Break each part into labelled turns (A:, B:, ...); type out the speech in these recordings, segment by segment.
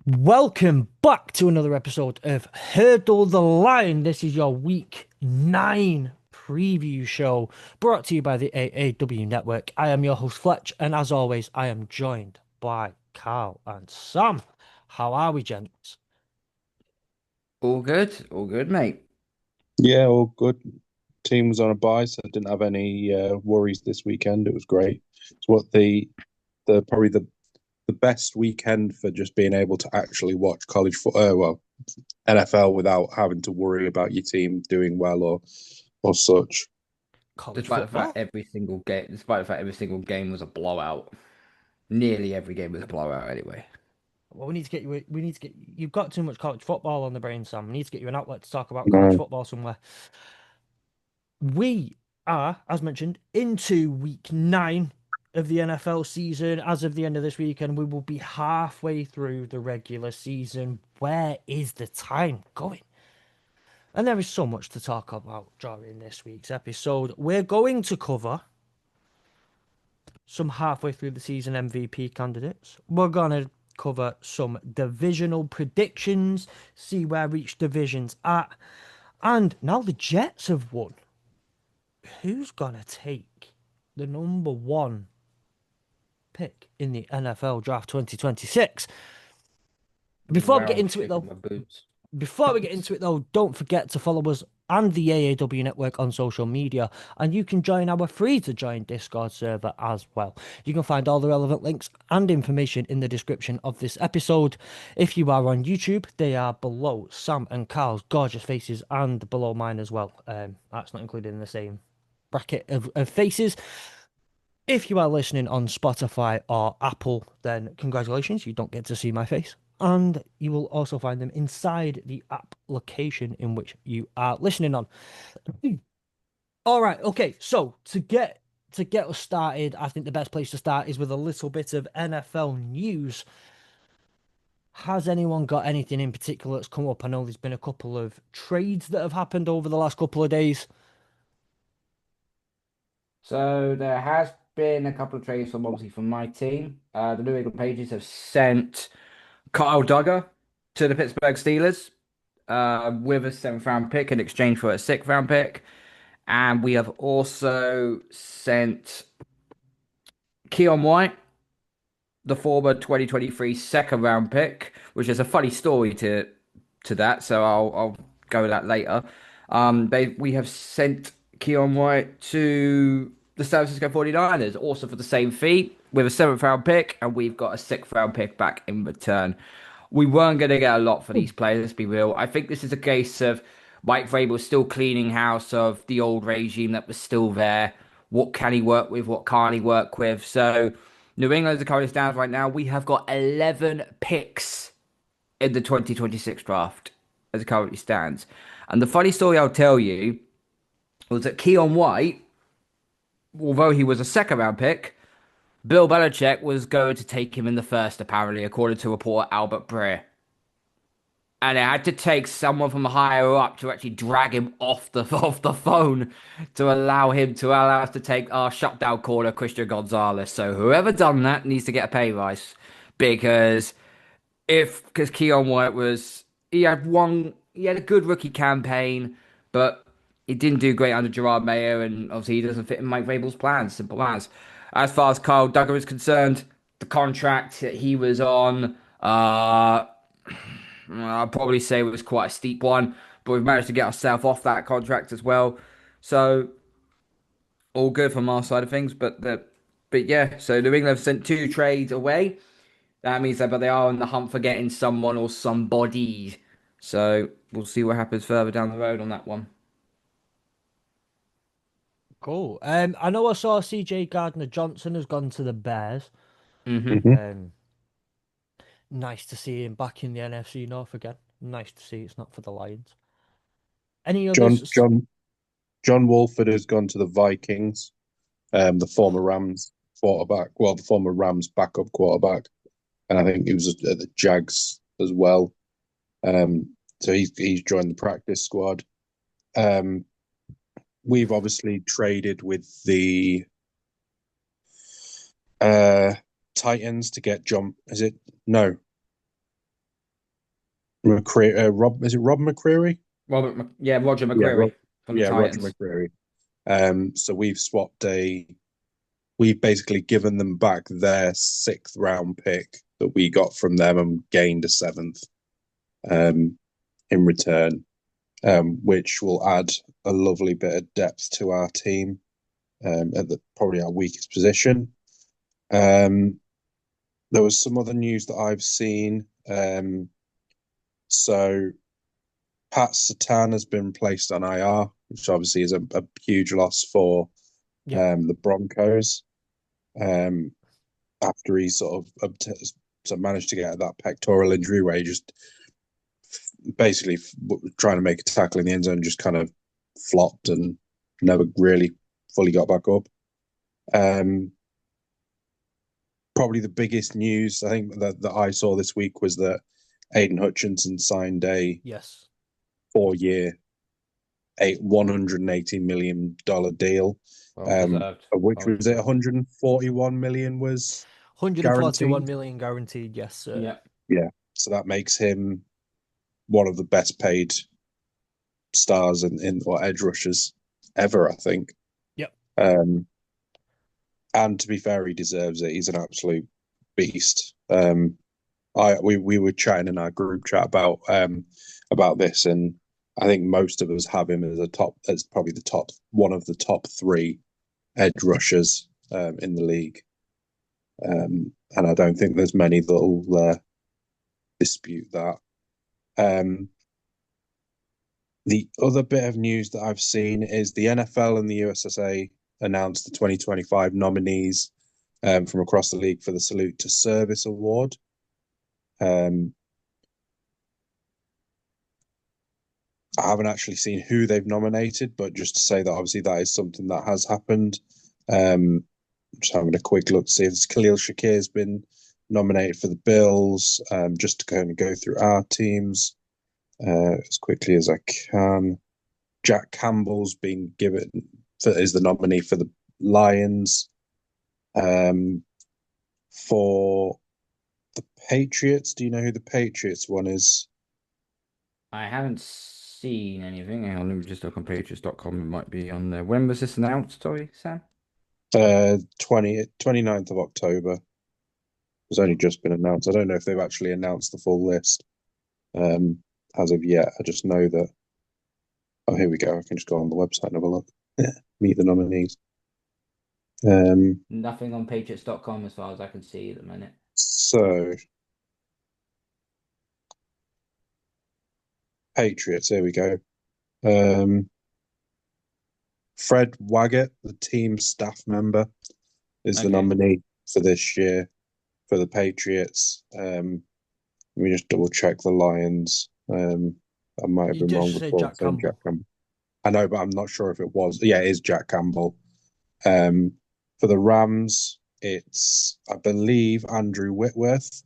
A: Welcome back to another episode of Hurdle the Line. This is your week 9 preview show brought to you by the AAW Network. I am your host Fletch, and as always, I am joined by Carl and Sam. How are we, gents?
B: All good, mate.
C: Yeah, all good. Team was on a bye, so I didn't have any worries this weekend. It was great. It's what the probably the best weekend for just being able to actually watch college football, well, NFL without having to worry about your team doing well or such.
A: College football?
B: Despite the fact every single game was a blowout. Nearly every game was a blowout anyway.
A: Well, we need to get you. We need to get. You've got too much college football on the brain, Sam. We need to get you an outlet to talk about college
C: No,
A: football somewhere. We are, as mentioned, into week 9 of the NFL season. As of the end of this weekend, we will be halfway through the regular season. Where is the time going? And there is so much to talk about during this week's episode. We're going to cover some halfway through the season MVP candidates. We're going to cover some divisional predictions, see where each division's at. And now the Jets have won. Who's gonna take the number one pick in the NFL Draft 2026? Before we get
B: Wow,
A: into it
B: shaking
A: though,
B: my boots.
A: don't forget to follow us and the AAW network on social media, and you can join our free to join Discord server as well. You can find all the relevant links and information in the description of this episode. If you are on YouTube, they are below Sam and Carl's gorgeous faces and below mine as well. That's not included in the same bracket of faces. If you are listening on Spotify or Apple, then congratulations, you don't get to see my face. And you will also find them inside the application in which you are listening on. All right, okay. So to get us started, I think the best place to start is with a little bit of NFL news. Has anyone got anything in particular that's come up? I know there's been a couple of trades that have happened over the last couple of days.
B: So there has been a couple of trades from obviously from my team. The New England Patriots have sent Kyle Duggar to the Pittsburgh Steelers with a seventh round pick in exchange for a sixth round pick. And we have also sent Keon White, the former 2023 second round pick, which is a funny story to that. So I'll go with that later. We have sent Keon White to the San Francisco 49ers, also for the same fee, with a seventh round pick, and we've got a sixth round pick back in return. We weren't going to get a lot for these players, let's be real. I think this is a case of Mike Vrabel still cleaning house of the old regime that was still there. What can he work with? What can't he work with? So New England, as it currently stands right now, we have got 11 picks in the 2026 draft, as it currently stands. And the funny story I'll tell you was that Keon White, although he was a second round pick, Bill Belichick was going to take him in the first, apparently, according to reporter Albert Breer. And it had to take someone from higher up to actually drag him off the off the phone to allow us to take our shutdown caller Christian Gonzalez. So whoever done that needs to get a pay rise because because Keon White he had a good rookie campaign, but he didn't do great under Gerard Mayer, and obviously he doesn't fit in Mike Vrabel's plans. Simple as. As far as Kyle Duggar is concerned, the contract that he was on, I'd probably say it was quite a steep one, but we've managed to get ourselves off that contract as well. So all good from our side of things. But yeah, so New England have sent two trades away. That means that, but they are on the hunt for getting someone or somebody. So we'll see what happens further down the road on that one.
A: Cool. I know I saw CJ Gardner Johnson has gone to the Bears.
B: Hmm.
C: hmm
A: Um, Nice to see him back in the NFC North again. Nice to see it's not for the Lions. Any
C: John
A: others?
C: John John Wolford has gone to the Vikings, the former Rams quarterback, well, the former Rams backup quarterback, and I think he was at the Jags as well. So he's joined the practice squad. Um, we've obviously traded with the uh Titans to get John. Is it no? McCreary, is it Rob McCreary?
B: Roger
C: Yeah,
B: McCreary from the
C: Roger
B: Titans.
C: McCreary. So we've basically given them back their sixth round pick that we got from them and gained a seventh in return, which will add a lovely bit of depth to our team at probably our weakest position. There was some other news that I've seen. So Pat Satan has been placed on IR, which obviously is a huge loss for the Broncos. After he sort of managed to get that pectoral injury where he just basically trying to make a tackle in the end zone, just kind of flopped and never really fully got back up. Probably the biggest news I think that I saw this week was that Aiden Hutchinson signed a 4-year, $180 million deal.
B: Well
C: Which was it? 141 million was
A: 141
C: guaranteed.
A: million guaranteed. Yes, sir.
B: Yeah.
C: Yeah. So that makes him one of the best paid stars in or edge rushers ever, I think.
A: Yep.
C: And to be fair, he deserves it. He's an absolute beast. We were chatting in our group chat about this, and I think most of us have him as probably one of the top three edge rushers in the league. And I don't think there's many that'll dispute that. The other bit of news that I've seen is the NFL and the USSA announced the 2025 nominees from across the league for the Salute to Service Award. I haven't actually seen who they've nominated, but just to say that obviously that is something that has happened. Just having a quick look to see if Khalil Shakir has been nominated for the Bills. Just to kind of go through our teams as quickly as I can. Jack Campbell's been given is the nominee for the Lions. For the Patriots, do you know who the Patriots one is?
B: I haven't seen anything. Hang on, let me just look on Patriots.com. It might be on there. When was this announced, sorry, Sam?
C: 29th of October. It's only just been announced. I don't know if they've actually announced the full list as of yet. I just know that. Oh, here we go. I can just go on the website and have a look. Meet the nominees.
B: Nothing on Patriots.com as far as I can see at the minute.
C: So, Patriots, here we go. Fred Waggett, the team staff member, is the nominee for this year for the Patriots. Let me just double check the Lions. I might have been wrong before.
A: Jack Campbell.
C: I know, but I'm not sure if it was. Yeah, it is Jack Campbell. For the Rams, it's, I believe, Andrew Whitworth,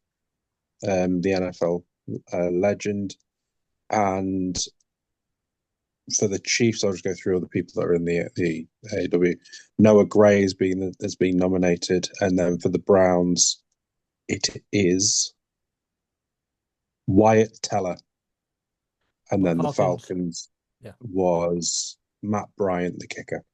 C: the NFL legend. And for the Chiefs, I'll just go through all the people that are in the AEW. Noah Gray has been nominated. And then for the Browns, it is Wyatt Teller. And then the Falcons was Matt Bryant, the kicker.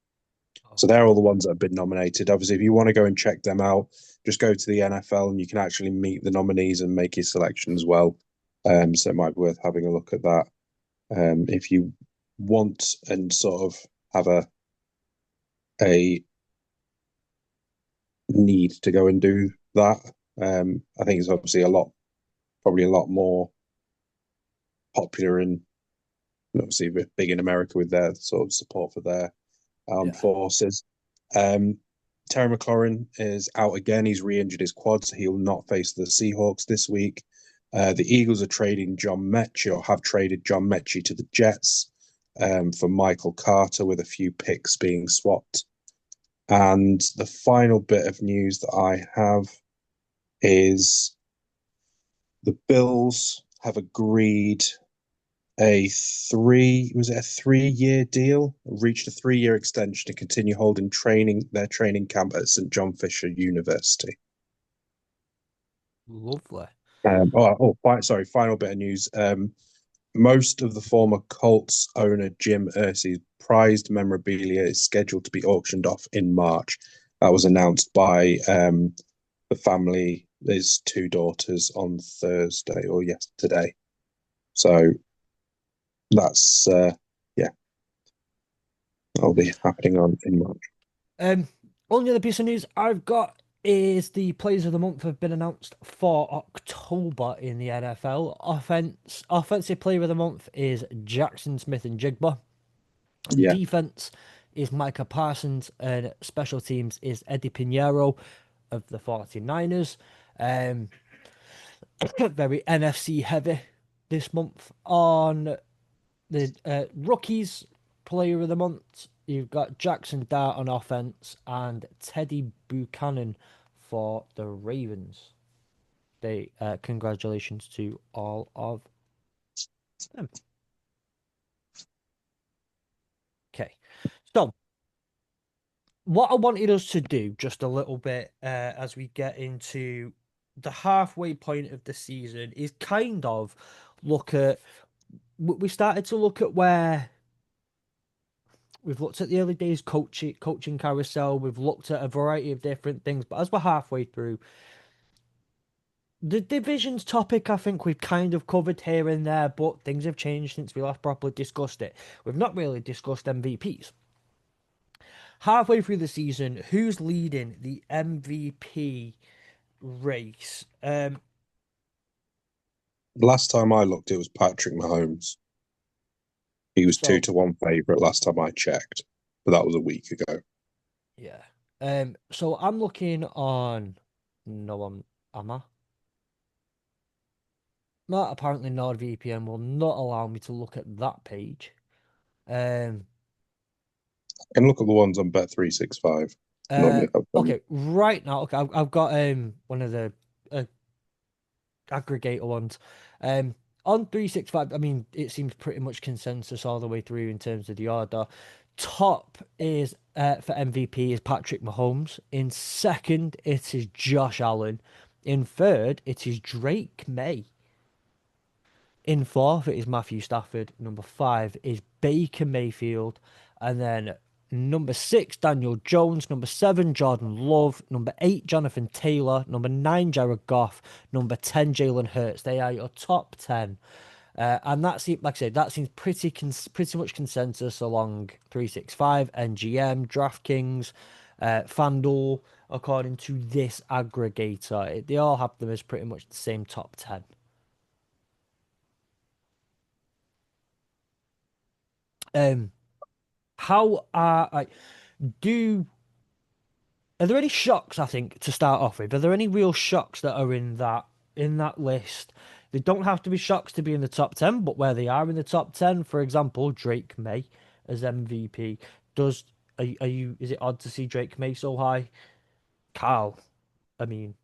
C: So they're all the ones that have been nominated. Obviously, if you want to go and check them out, just go to the NFL and you can actually meet the nominees and make your selection as well. So it might be worth having a look at that. If you want and sort of have a need to go and do that, I think it's obviously probably a lot more popular and obviously big in America with their sort of support for their armed forces. Terry McLaurin is out again. He's re-injured his quad, so he will not face the Seahawks this week. The Eagles are trading John Mechie, or have traded John Mechie to the Jets for Michael Carter, with a few picks being swapped. And the final bit of news that I have is the Bills have agreed a 3-year deal, reached a 3-year extension to continue holding their training camp at St. John Fisher University.
A: Lovely.
C: Sorry. Final bit of news. Most of the former Colts owner Jim Irsay's prized memorabilia is scheduled to be auctioned off in March. That was announced by the family. There's two daughters on Thursday or yesterday. So that's yeah, that'll be happening on in March.
A: Only other piece of news I've got is the players of the month have been announced for October in the NFL. Offensive player of the month is Jackson Smith and Jigba.
C: Yeah,
A: Defense is Micah Parsons, and special teams is Eddie Pinheiro of the 49ers. Very NFC heavy this month. On the rookies player of the month, you've got Jackson Dart on offense and Teddy Buchanan for the Ravens. They congratulations to all of them. Okay, so what I wanted us to do just a little bit as we get into the halfway point of the season is kind of look at. We started to look at where we've looked at the early days coaching carousel. We've looked at a variety of different things, but as we're halfway through, the divisions topic, I think we've kind of covered here and there, but things have changed since we last properly discussed it. We've not really discussed MVPs. Halfway through the season, who's leading the MVP race?
C: last time I looked, it was Patrick Mahomes. He was
A: So
C: 2-1 favorite last time I checked, but that was a week ago.
A: yeah. So I'm looking on. No, am I? No, apparently NordVPN will not allow me to look at that page. Um.
C: I can look at the ones on Bet365. Normally have them.
A: Okay. Right now, okay. I've got one of the uh, aggregator ones. On 365, I mean, it seems pretty much consensus all the way through in terms of the order. Top is for MVP is Patrick Mahomes. In second, it is Josh Allen. In third, it is Drake May. In fourth, it is Matthew Stafford. Number five is Baker Mayfield. And then number six, Daniel Jones. Number seven, Jordan Love. Number eight, Jonathan Taylor. Number nine, Jared Goff. Number 10, Jalen Hurts. They are your top 10. And that's like I said, that seems pretty much consensus along 365, NGM, DraftKings, FanDuel, according to this aggregator. They all have them as pretty much the same top 10. How are like do are there any shocks, I think, to start off with? Are there any real shocks that are in that list? They don't have to be shocks to be in the top 10, but where they are in the top 10, for example, Drake May as MVP. Does are you is it odd to see Drake May so high? Carl, I mean,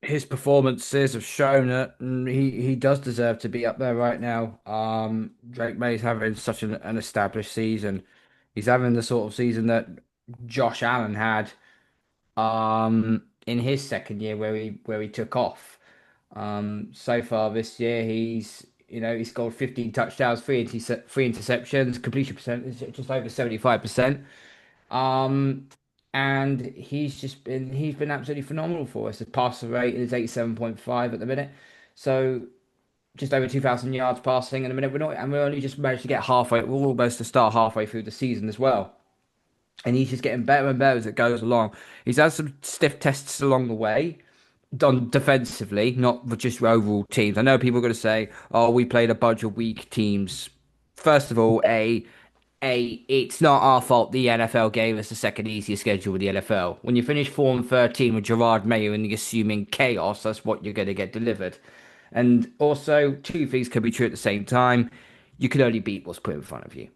B: His performances have shown that he does deserve to be up there right now. Drake May's having such an established season. He's having the sort of season that Josh Allen had in his second year where he took off. So far this year he scored 15 touchdowns, three interceptions, completion percentage just over 75%. Um, and he's been absolutely phenomenal for us. His passer rate is 87.5 at the minute. So just over 2,000 yards passing in a minute. We're only just managed to get halfway. We're almost to start halfway through the season as well. And he's just getting better and better as it goes along. He's had some stiff tests along the way, done defensively, not just overall teams. I know people are going to say, "Oh, we played a bunch of weak teams." First of all, it's not our fault the NFL gave us the second easiest schedule with the NFL. When you finish 4-13 with Gerard Mayo and you're assuming chaos, that's what you're going to get delivered. And also, two things can be true at the same time. You can only beat what's put in front of you.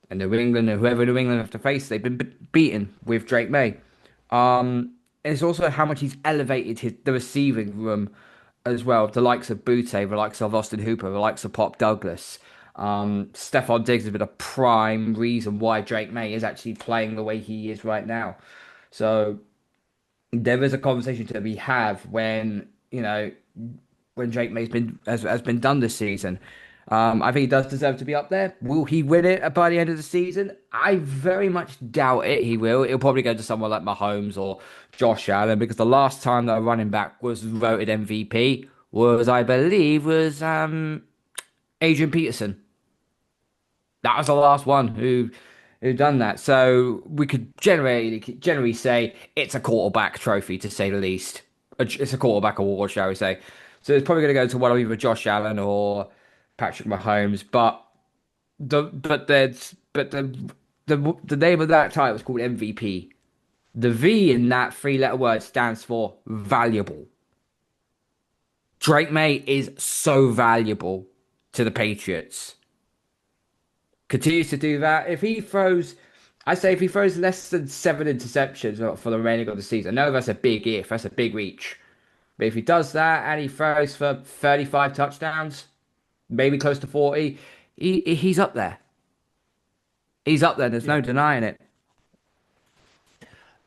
B: And New England, and whoever New England have to face, they've been beaten with Drake May. It's also how much he's elevated the receiving room as well. The likes of Butte, the likes of Austin Hooper, the likes of Pop Douglas. Stephon Diggs has been a prime reason why Drake May is actually playing the way he is right now. So there is a conversation to be had when, when Drake May's has been done this season. I think he does deserve to be up there. Will he win it by the end of the season? I very much doubt it. He will. He'll probably go to someone like Mahomes or Josh Allen because the last time that a running back was voted MVP was, I believe, was Adrian Peterson. That was the last one who done that. So we could generally say it's a quarterback trophy to say the least. It's a quarterback award, shall we say? So it's probably going to go to one of either Josh Allen or Patrick Mahomes. But the name of that title is called MVP. The V in that three-letter word stands for valuable. Drake May is so valuable to the Patriots. Continues to do that. I say if he throws less than 7 interceptions for the remaining of the season, I know that's a big if, that's a big reach. But if he does that and he throws for 35 touchdowns, maybe close to 40, he's up there. He's up there. There's no denying it.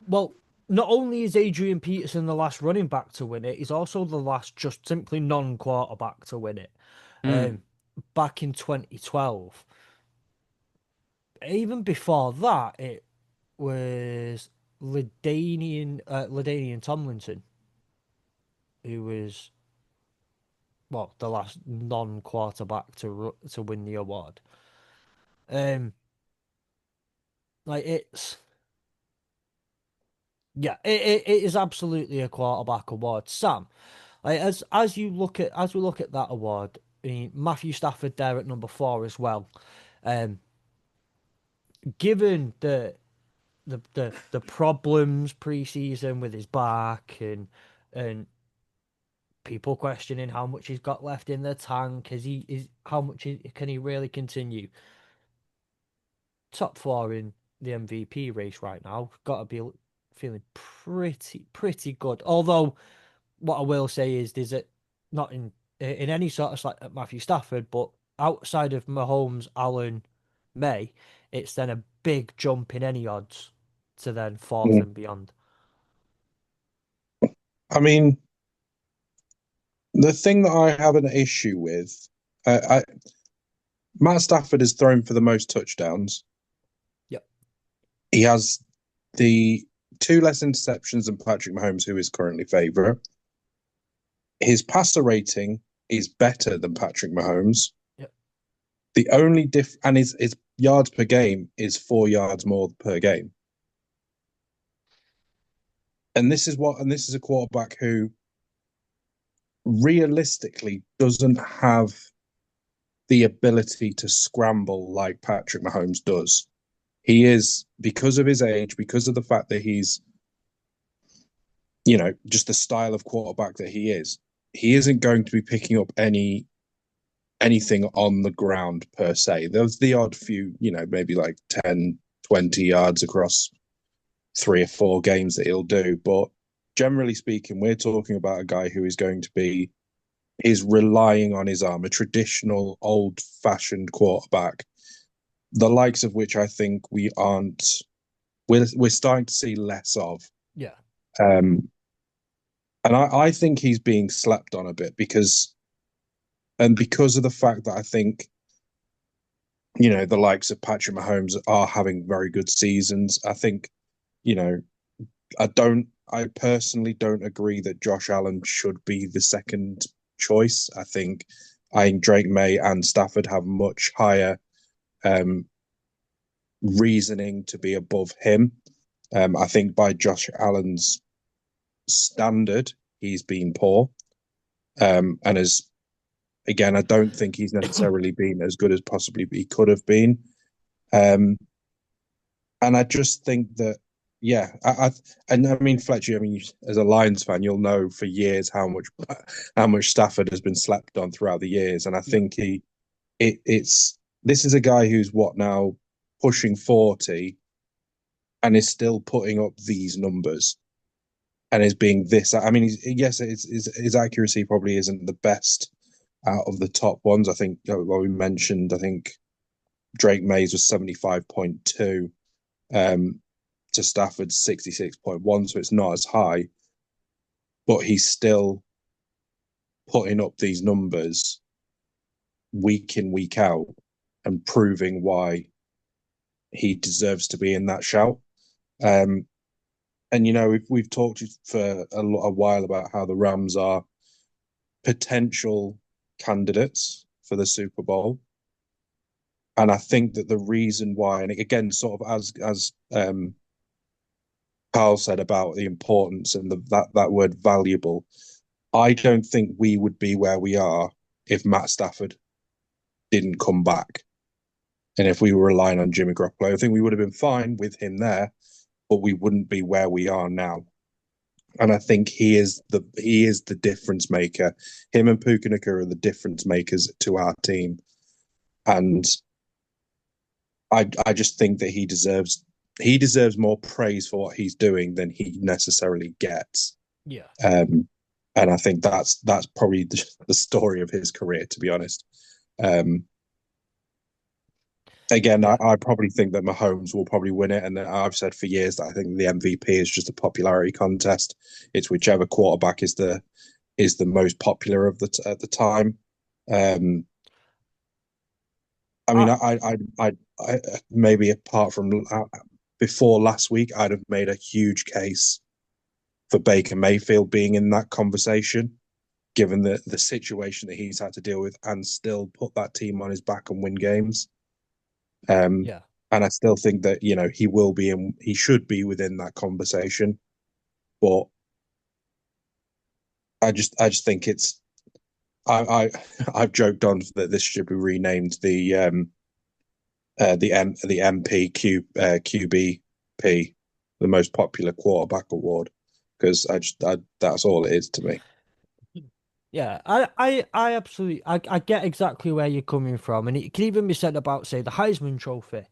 A: Well, not only is Adrian Peterson the last running back to win it, he's also the last just simply non-quarterback to win it.
B: Mm.
A: Back in 2012. Even before that, it was LaDainian Tomlinson, who was the last non-quarterback to win the award. Like it's yeah, it is absolutely a quarterback award. Sam, like as we look at that award, I mean, Matthew Stafford there at number 4 as well. Um, given the problems pre-season with his back and people questioning how much he's got left in the tank, can he really continue? Top 4 in the MVP race right now. Got to be feeling pretty good. Although what I will say is it not in any sort of like Matthew Stafford, but outside of Mahomes, Allen, May, it's then a big jump in any odds to then 4th
C: Mm.
A: and beyond.
C: I mean, the thing that I have an issue with, Matt Stafford is thrown for the most touchdowns.
A: Yep.
C: He has the 2 less interceptions than Patrick Mahomes, who is currently favourite. His passer rating is better than Patrick Mahomes.
A: Yep.
C: The only and his yards per game is 4 yards more per game. And this is a quarterback who realistically doesn't have the ability to scramble like Patrick Mahomes does. He is, because of his age, because of the fact that he's, just the style of quarterback that he isn't going to be picking up anything on the ground per se. There's the odd few, maybe like 10, 20 yards across 3 or 4 games that he'll do. But generally speaking, we're talking about a guy who is relying on his arm, a traditional old-fashioned quarterback, the likes of which I think we're starting to see less of.
A: Yeah.
C: And I think he's being slept on a bit because of the fact that I think, the likes of Patrick Mahomes are having very good seasons. I think, I personally don't agree that Josh Allen should be the second choice. I think Drake May and Stafford have much higher reasoning to be above him. I think by Josh Allen's standard, he's been poor. And I don't think he's necessarily been as good as possibly he could have been. And I just think that, I mean, Fletcher, as a Lions fan, you'll know for years how much Stafford has been slept on throughout the years. And I think this is a guy who's now pushing 40 and is still putting up these numbers and is being this. I mean, his accuracy probably isn't the best out of the top ones. I think, we mentioned, Drake Mays was 75.2 to Stafford's 66.1, so it's not as high, but he's still putting up these numbers week in, week out and proving why he deserves to be in that shout. And we've talked for a while about how the Rams are potential candidates for the Super Bowl. And I think that the reason why, and again, sort of as Carl said about the importance and that word valuable, I don't think we would be where we are if Matt Stafford didn't come back. And if we were relying on Jimmy Garoppolo, I think we would have been fine with him there, but we wouldn't be where we are now. And I think he is the difference maker. Him and Puka Nacua are the difference makers to our team. And I just think that he deserves more praise for what he's doing than he necessarily gets.
A: Yeah.
C: And I think that's probably the story of his career, to be honest. Again,
A: Yeah.
C: I probably think that Mahomes will probably win it, and I've said for years that I think the MVP is just a popularity contest. It's whichever quarterback is the most popular at the time. I maybe apart from before last week, I'd have made a huge case for Baker Mayfield being in that conversation, given the situation that he's had to deal with, and still put that team on his back and win games.
A: Yeah.
C: And I still think that he should be within that conversation, but I just think it's I've joked on that this should be renamed the MPQ QBP, the most popular quarterback award, because that's all it is to me.
A: Yeah, I absolutely I get exactly where you're coming from, and it can even be said about, say, the Heisman Trophy,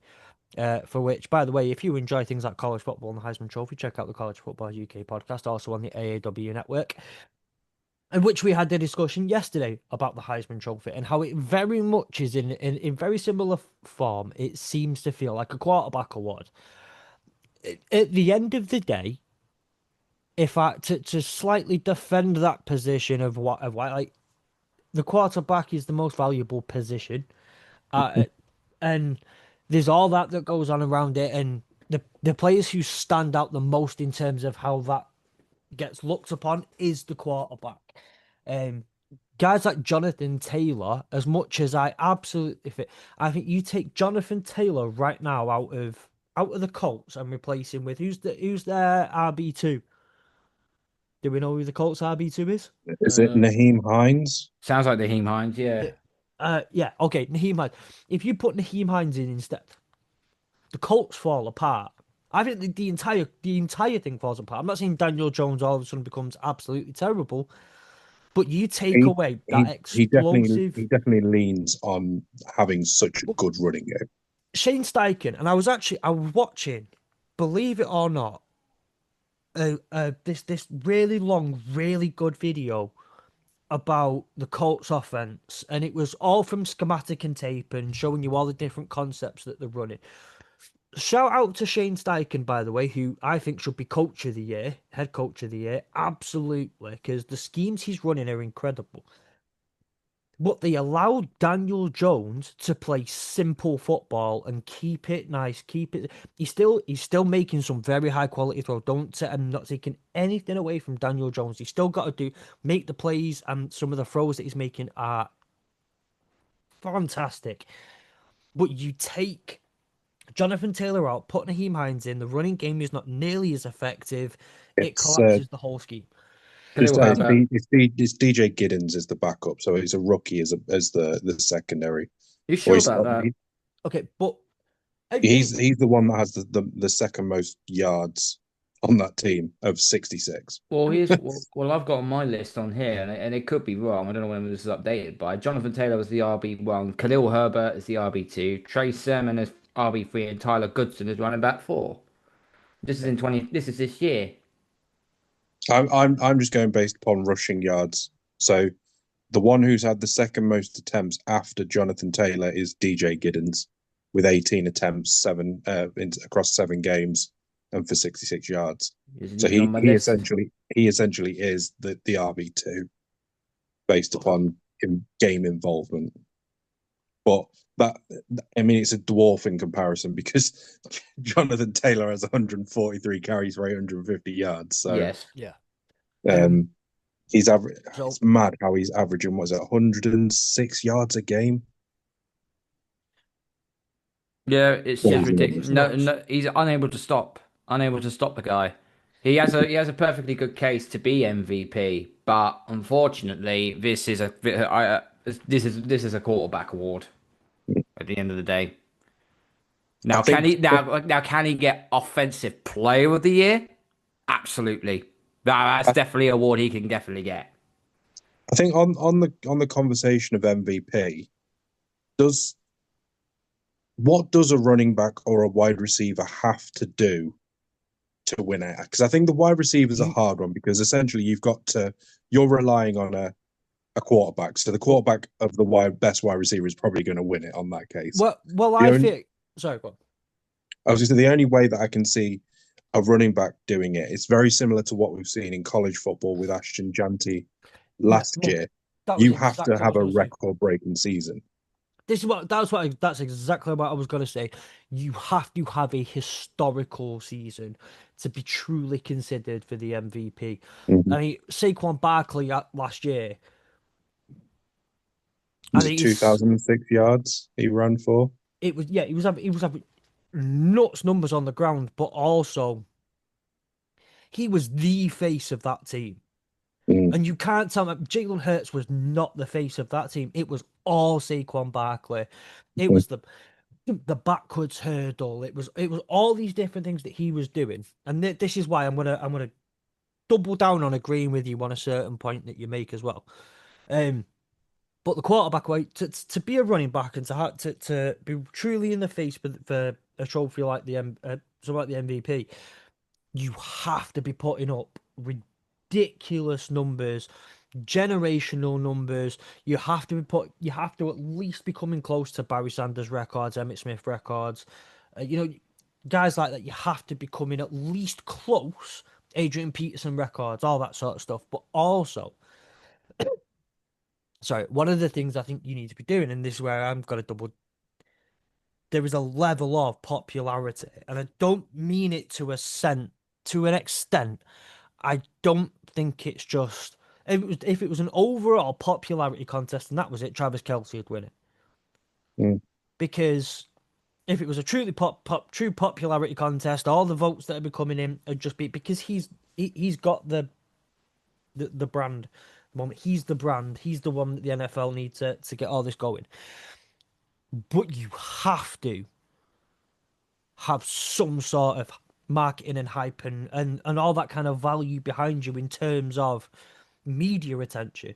A: for which, by the way, if you enjoy things like college football and the Heisman Trophy, check out the College Football UK podcast, also on the AAW network, in which we had the discussion yesterday about the Heisman Trophy and how it very much is in very similar form. It seems to feel like a quarterback award. At the end of the day, if I to slightly defend that position of why like the quarterback is the most valuable position, and there's all that goes on around it, and the players who stand out the most in terms of how that gets looked upon is the quarterback. Guys like Jonathan Taylor, as much as I I think you take Jonathan Taylor right now out of the Colts and replace him with who's their RB2? Do we know who the Colts RB2 is?
C: Is it Naheem Hines?
B: Sounds like the Naheem Hines, yeah.
A: Yeah, okay, Naheem Hines. If you put Naheem Hines in instead, the Colts fall apart. I think the entire thing falls apart. I'm not saying Daniel Jones all of a sudden becomes absolutely terrible, but you take away that explosive.
C: He definitely leans on having such a good running game.
A: Shane Steichen, and I was watching, believe it or not, this really long, really good video about the Colts offense, and it was all from schematic and tape and showing you all the different concepts that they're running. Shout out to Shane Steichen, by the way, who I think should be coach of the year, head coach of the year, absolutely, because the schemes he's running are incredible. But they allowed Daniel Jones to play simple football and keep it nice, keep it. He's still making some very high quality throws. I'm not taking anything away from Daniel Jones. He's still got to make the plays, and some of the throws that he's making are fantastic. But you take Jonathan Taylor out, put Naheem Hines in, the running game is not nearly as effective. It collapses the whole scheme.
C: It's DJ Giddens is the backup, so he's a rookie as the secondary.
B: You sure about that?
A: Okay, but
C: he's the one that has the second most yards on that team of 66.
B: Well, I've got on my list on here, and it could be wrong. I don't know when this is updated by. Jonathan Taylor was the RB1, Khalil Herbert is the RB2, Trey Sermon is RB3, and Tyler Goodson is running back 4. This is this year.
C: I'm just going based upon rushing yards. So the one who's had the second most attempts after Jonathan Taylor is DJ Giddens with 18 attempts, across 7 games, and for 66 yards. So he essentially is the RB2. based upon game involvement. But that, I mean, it's a dwarf in comparison because Jonathan Taylor has 143 carries for 850 yards. So
B: Yes.
A: Yeah.
C: um, he's average.
A: So
C: It's mad how he's averaging. What is it, 106 yards a game?
B: Yeah, it's
C: Yeah,
B: just ridiculous.
A: it's
B: No,
A: nuts.
B: no, he's unable to stop. Unable to stop the guy. He has a perfectly good case to be MVP, but unfortunately, this is a quarterback award at the end of the day.
C: I
B: Now, can
C: think.
B: he now can he get offensive player of the year? Absolutely. That's
C: I,
B: definitely an award he can definitely get.
C: I think on the conversation of MVP, does what does a running back or a wide receiver have to do to win it? Because I think the wide receiver is a
A: You
C: hard one because essentially you're relying on a quarterback. So the quarterback of the best wide receiver is probably going to win it on that case.
A: well,
C: The
A: I
C: only
A: think. Sorry, go on.
C: I was going to say the only way that I can see a running back doing it, it's very similar to what we've seen in college football with Ashton Janty
A: Yeah,
C: last
A: well,
C: year.
A: that was
C: You have to
A: exactly what I
C: have
A: was
C: a
A: going to say.
C: record-breaking season.
A: That's exactly what I was going to say. You have to have a historical season to be truly considered for the MVP.
C: Mhm.
A: I mean, Saquon Barkley last year. I
C: Was it
A: think it's
C: 2006 yards he ran for?
A: it was yeah he was having nuts numbers on the ground, but also he was the face of that team.
C: Mm.
A: And you can't tell me Jalen Hurts was not the face of that team. It was all Saquon Barkley. It was the backwards hurdle. It was all these different things that he was doing. And this is why I'm gonna double down on agreeing with you on a certain point that you make as well. Um, but the quarterback way to be a running back and to be truly in the face for a trophy like so like the MVP, you have to be putting up ridiculous numbers, generational numbers. You have to at least be coming close to Barry Sanders records, Emmitt Smith records. Guys like that, you have to be coming at least close. Adrian Peterson records, all that sort of stuff. But also, sorry, one of the things I think you need to be doing, and this is where I'm going to double. There is a level of popularity, and I don't mean it to an extent. I don't think it's just if it was an overall popularity contest and that was it, Travis Kelce would win it.
C: Mm.
A: Because if it was a true popularity contest, all the votes that would be coming in would just be because he's got the brand. The moment he's the brand, he's the one that the NFL needs to get all this going. But you have to have some sort of marketing and hype and all that kind of value behind you in terms of media attention.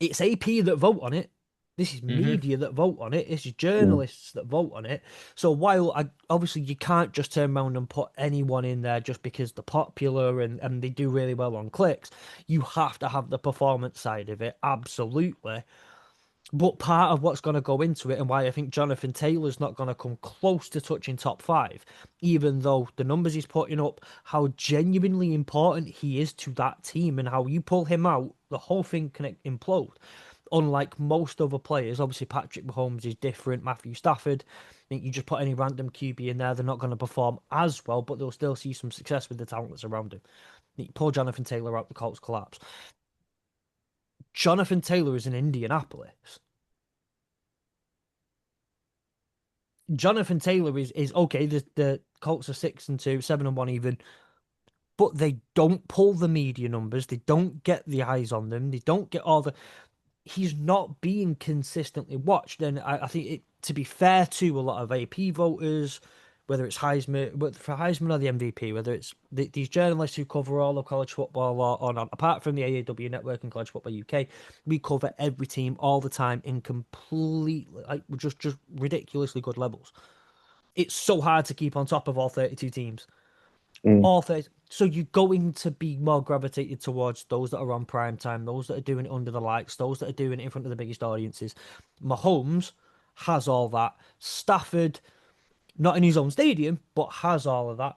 A: It's AP that vote on it. This is
B: Hmm.
A: media that vote on it. This is
C: Mm.
A: journalists that vote on it. So while obviously you can't just turn around and put anyone in there just because they're popular and they do really well on clicks, you have to have the performance side of it, absolutely. But part of what's going to go into it and why I think Jonathan Taylor's not going to come close to touching top five, even though the numbers he's putting up, how genuinely important he is to that team, and how you pull him out, the whole thing can implode. Unlike most other players, obviously Patrick Mahomes is different. Matthew Stafford, I think you just put any random QB in there, they're not going to perform as well, but they'll still see some success with the talent that's around him. You pull Jonathan Taylor out, the Colts collapse. Jonathan Taylor is in Indianapolis. Jonathan Taylor is okay. The Colts are 6-2, 7-1 even, but they don't pull the media numbers. They don't get the eyes on them. They don't get all the. He's not being consistently watched, and I think to be fair to a lot of AP voters, whether it's Heisman, but for Heisman or the MVP, whether it's these journalists who cover all of college football or not, apart from the AAW network and College Football UK, we cover every team all the time in completely like just ridiculously good levels. It's so hard to keep on top of all 32 teams.
C: Mm.
A: All 30. So you're going to be more gravitated towards those that are on prime time, those that are doing it under the lights, those that are doing it in front of the biggest audiences. Mahomes has all that. Stafford, not in his own stadium, but has all of that.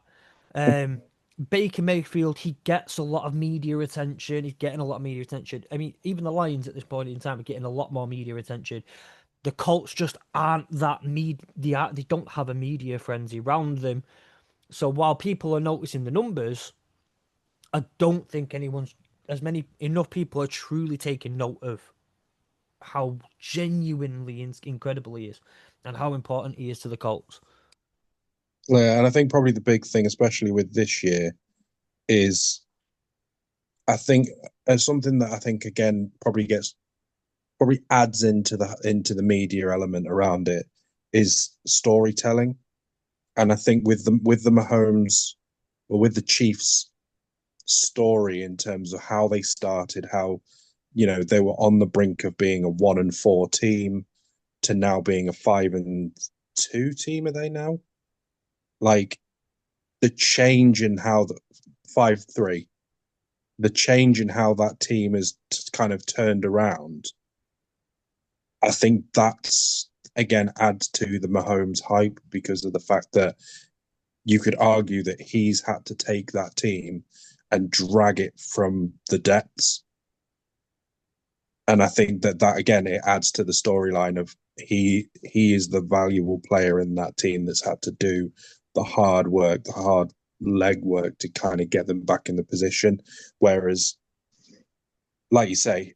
A: Um, Baker Mayfield, he gets a lot of media attention. He's getting a lot of media attention. I mean, even the Lions at this point in time are getting a lot more media attention. The Colts just aren't that media. They don't have a media frenzy around them. So while people are noticing the numbers, I don't think enough people are truly taking note of how genuinely incredible he is and how important he is to the Colts.
C: Yeah, and I think probably the big thing, especially with this year, is I think something that I think again probably adds into the media element around it is storytelling. And I think with the Mahomes or with the Chiefs story in terms of how they started, how they were on the brink of being a 1-4 team to now being a 5-2 team. Are they now? Like the change in how the 5-3, the change in how that team is kind of turned around. I think that's again adds to the Mahomes hype because of the fact that you could argue that he's had to take that team and drag it from the depths. And I think that again it adds to the storyline of he is the valuable player in that team that's had to do the hard work, the hard leg work to kind of get them back in the position. Whereas, like you say,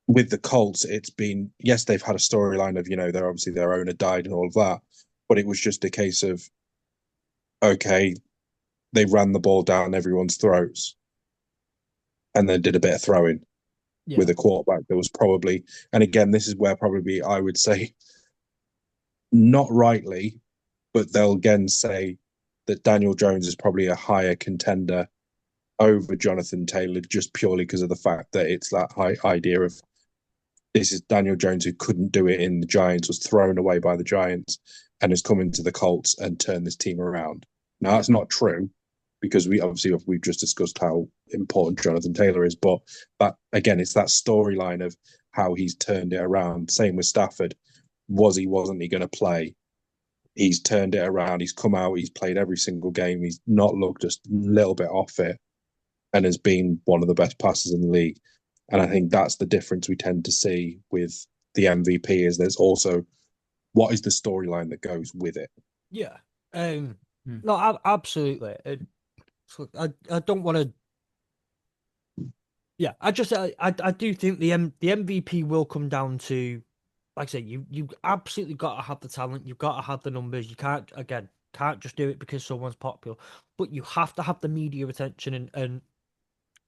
C: with the Colts, it's been, yes, they've had a storyline of, they're obviously their owner died and all of that, but it was just a case of, okay, they ran the ball down everyone's throats and then did a bit of throwing
A: Yeah.
C: with a quarterback that was probably, and again, this is where probably I would say, not rightly, but they'll again say that Daniel Jones is probably a higher contender over Jonathan Taylor just purely because of the fact that it's that high idea of this is Daniel Jones who couldn't do it in the Giants, was thrown away by the Giants, and has come into the Colts and turned this team around. Now that's not true because we've just discussed how important Jonathan Taylor is, but that again, it's that storyline of how he's turned it around. Same with Stafford. Wasn't he going to play? He's turned it around. He's come out. He's played every single game. He's not looked just a little bit off it, and has been one of the best passers in the league. And I think that's the difference we tend to see with the MVP is there's also what is the storyline that goes with it.
A: Yeah. No, absolutely. I don't want to. Yeah, I do think the MVP will come down to, like I say, you absolutely got to have the talent. You've got to have the numbers. You can't just do it because someone's popular, but you have to have the media attention and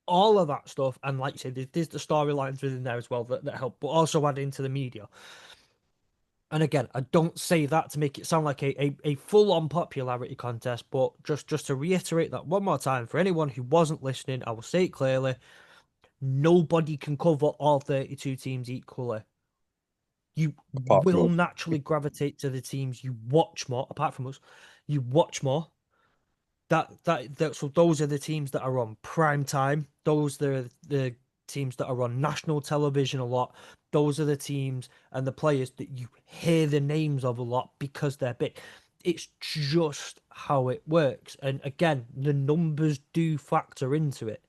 A: all of that stuff. And like you said, there's the storylines within there as well that help, but also add into the media. And again, I don't say that to make it sound like a full-on popularity contest, but just to reiterate that one more time for anyone who wasn't listening, I will say it clearly: nobody can cover all 32 teams equally. You
C: Apart
A: will
C: from
A: naturally gravitate to the teams you watch more. Apart from us, you watch more. So those are the teams that are on prime time. Those are the teams that are on national television a lot. Those are the teams and the players that you hear the names of a lot because they're big. It's just how it works. And again, the numbers do factor into it.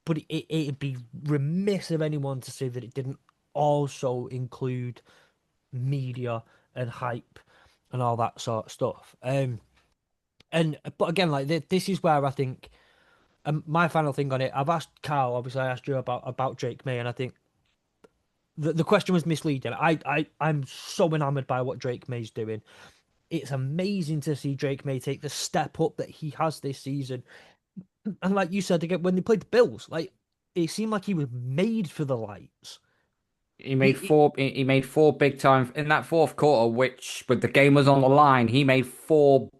A: But it'd be remiss of anyone to say that it didn't also include media and hype and all that sort of stuff. But again, like this is where I think my final thing on it. I've asked Carl, obviously, I asked you about Drake May, and I think the question was misleading. I'm so enamored by what Drake May's doing. It's amazing to see Drake May take the step up that he has this season. And like you said again, when they played the Bills, like it seemed like he was made for the lights.
B: He made four. He made four big time in that fourth quarter, which, but the game was on the line. He made four.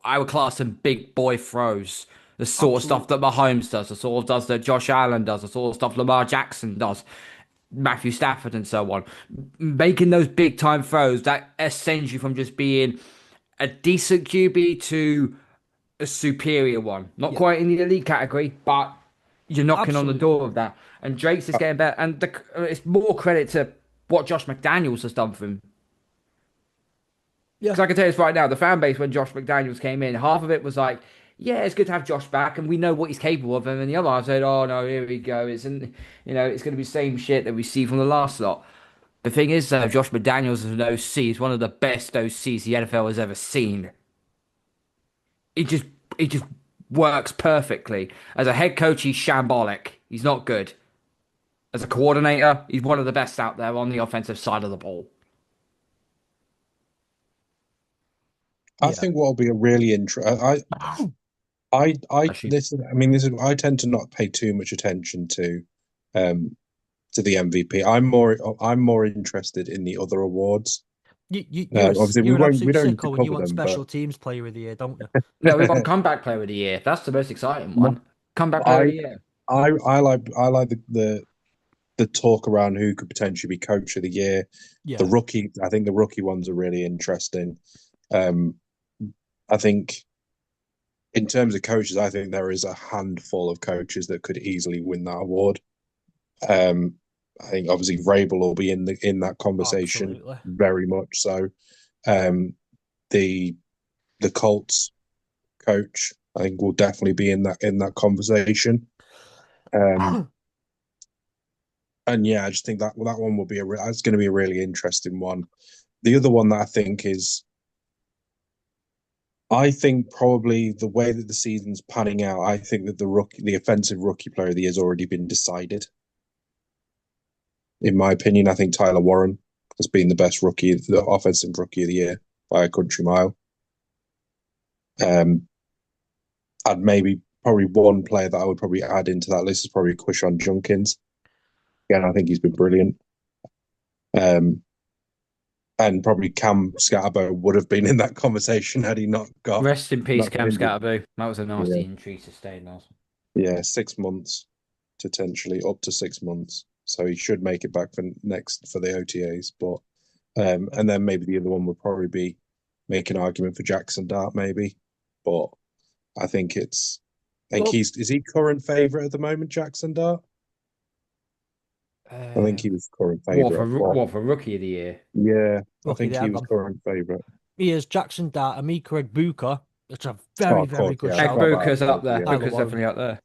B: I would class them big boy throws. The sort of stuff that Mahomes does, the sort of does that Josh Allen does, the sort of stuff Lamar Jackson does, Matthew Stafford, and so on. Making those big time throws that ascends you from just being a decent QB to a superior one. Not
A: Yeah,
B: quite in the elite category, but you're knocking on the
A: absolutely.
B: door of that. And Drake's just getting better. And it's more credit to what Josh McDaniels has done for him.
A: Yeah.
B: Because I can tell you this right now, the fan base when Josh McDaniels came in, half of it was like, yeah, it's good to have Josh back, and we know what he's capable of. And then the other half said, oh no, here we go. It's going to be the same shit that we see from the last lot. The thing is, though, Josh McDaniels as an OC is one of the best OCs the NFL has ever seen. It just, it just works perfectly. As a head coach, he's shambolic. He's not good. As a coordinator, he's one of the best out there on the offensive side of the ball.
C: I
A: Yeah.
C: think what will be a really
B: Actually,
C: this is, I mean, this is, I tend to not pay too much attention um, to the MVP. I'm more interested in the other awards. Obviously,
A: You're an
C: we
A: absolute
C: don't need to
A: sicko and you
C: cover
A: want
C: them, but
A: special teams player of the year, don't you?
B: no, we've got comeback player of the year. That's the most exciting one. Comeback player of
C: I
B: the year.
C: I like the talk around who could potentially be coach of the year.
A: Yeah.
C: The rookie, I think the rookie ones are really interesting. I think in terms of coaches, I think there is a handful of coaches that could easily win that award. I think obviously Vrabel will be in that conversation
A: Absolutely.
C: very much so. The Colts coach, I think, will definitely be in that conversation. And yeah, I just think that one will be it's going to be a really interesting one. The other one that I think probably the way that the season's panning out, I think that the offensive rookie player of the year has already been decided. In my opinion, I think Tyler Warren has been the offensive rookie of the year by a country mile. I'd probably one player that I would probably add into that list is probably Quishon Junkins. Again, I think he's been brilliant. And probably Cam Scatterbo would have been in that conversation had he not got
B: Rest in peace,
C: not
B: Cam
C: injured.
B: Scatterboo. That was a nasty injury sustained.
C: Yeah, 6 months, potentially up to 6 months. So he should make it back for the OTAs. But and then maybe the other one would probably be make an argument for Jackson Dart, maybe. But I think is he current favourite at the moment, Jackson Dart? I think he was current favourite.
B: What for rookie of the year?
C: Yeah, I
A: Rookie
C: think he was current favourite.
A: He is Jackson Dart, Emeka Egbuka. It's a very, very good shout.
B: Booker's up there.
C: Yeah.
B: Booker's definitely up there.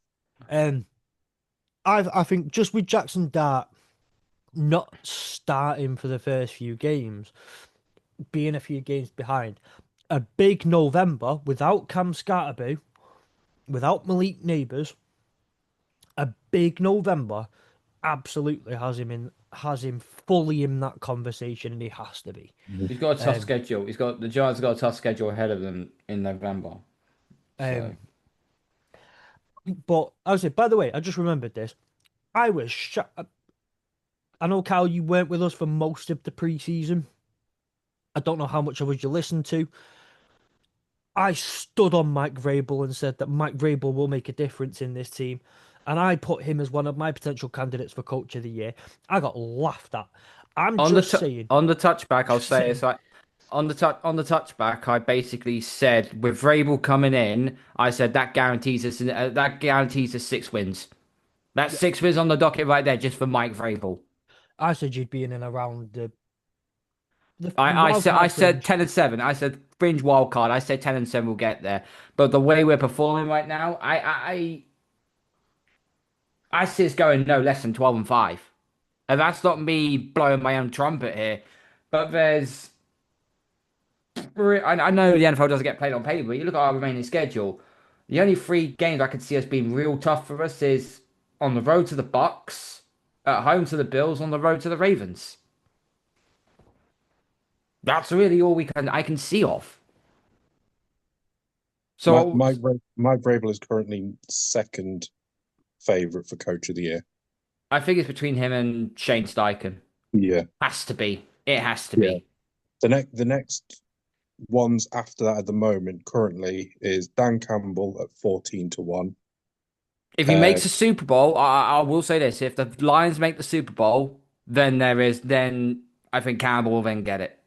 A: I think just with Jackson Dart not starting for the first few games, being a few games behind, a big November without Cam Scatterby, without Malik Neighbours, a big November absolutely has him fully in that conversation, and he has to be.
B: He's got a tough schedule. The Giants have got a tough schedule ahead of them in November. So.
A: But I was saying, by the way, I just remembered this. I was I know, Cal, you weren't with us for most of the preseason. I don't know how much of us you listened to. I stood on Mike Vrabel and said that Mike Vrabel will make a difference in this team. And I put him as one of my potential candidates for Coach of the Year. I got laughed at. I'm just saying.
B: On the touchback, I'll say it's like on the touchback, I basically said with Vrabel coming in, I said that guarantees us 6 wins. That's 6 wins on the docket right there, just for Mike Vrabel.
A: I said you'd be in and around the
B: I said 10-7. I said fringe wild card. I said 10-7 will get there. But the way we're performing right now, I see us going no less than 12-5. And that's not me blowing my own trumpet here. But I know the NFL doesn't get played on paper, but you look at our remaining schedule. The only 3 games I could see us being real tough for us is on the road to the Bucks, at home to the Bills, on the road to the Ravens. That's really all I can see of. So
C: Mike Vrabel is currently second favourite for Coach of the Year.
B: I think it's between him and Shane Steichen.
C: Yeah,
B: has to be. It has to be.
C: The next ones after that at the moment currently is Dan Campbell at 14-1.
B: If he makes a Super Bowl, I will say this: if the Lions make the Super Bowl, then I think Campbell will then get it.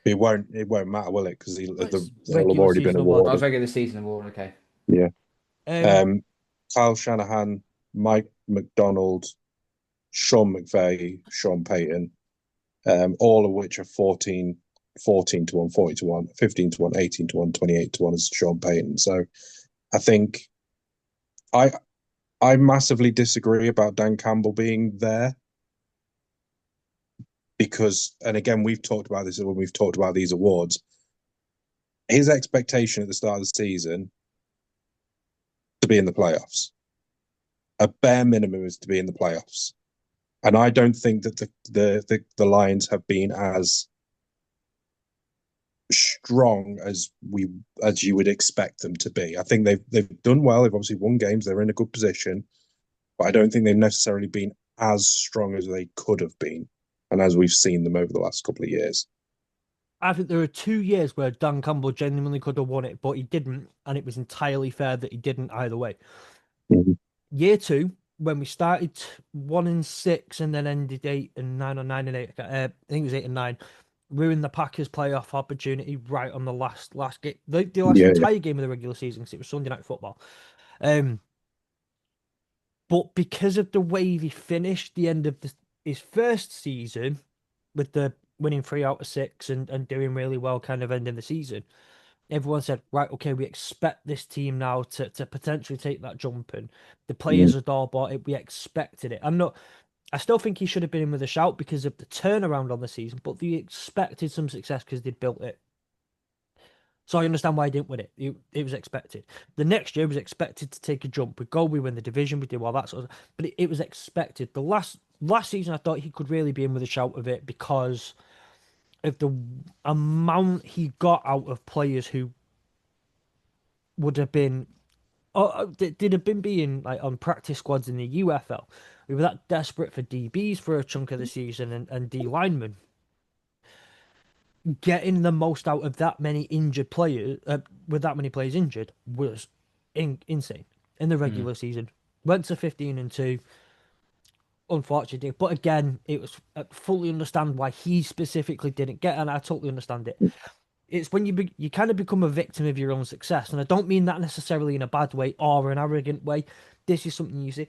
C: It won't matter, will it? Because they'll have already been awarded.
B: I was regular season award. Okay.
C: Yeah. Kyle Shanahan, Mike McDonald, Sean McVay, Sean Payton, all of which are 14 14-1, 40-1, 15-1, 18-1, 28-1 as Sean Payton. So I think I I massively disagree about Dan Campbell being there because, and again, we've talked about this when we've talked about these awards. His expectation at the start of the season to be in the playoffs. A bare minimum is to be in the playoffs. And I don't think that the Lions have been as strong as you would expect them to be. I think they've done well. They've obviously won games. They're in a good position, but I don't think they've necessarily been as strong as they could have been, and as we've seen them over the last couple of years.
A: I think there are 2 years where Dan Campbell genuinely could have won it, but he didn't, and it was entirely fair that he didn't either way.
C: Mm-hmm.
A: Year two, when we started 1-6 and then ended 8-9 or 9-8, I think it was 8-9, ruined the Packers' playoff opportunity right on the last game, the last entire game of the regular season, because it was Sunday Night Football. But because of the way he finished the end of his first season, with the winning 3 out of 6 and doing really well, kind of ending the season, everyone said, right, okay, we expect this team now to potentially take that jump, and the players had all bought it. We expected it. I still think he should have been in with a shout because of the turnaround on the season, but they expected some success because they'd built it. So I understand why he didn't win it. It was expected. The next year was expected to take a jump. We go, we win the division, we do all that sort of stuff. But it was expected. The last season, I thought he could really be in with a shout of it because of the amount he got out of players who would have been, did have been being like on practice squads in the UFL. We were that desperate for DBs for a chunk of the season and D linemen. Getting the most out of that many injured players, with that many players injured, was insane in the regular season. Went to 15-2, unfortunately, but again, it was fully understand why he specifically didn't get, and I totally understand it. It's when you kind of become a victim of your own success, and I don't mean that necessarily in a bad way or an arrogant way. This is something you see.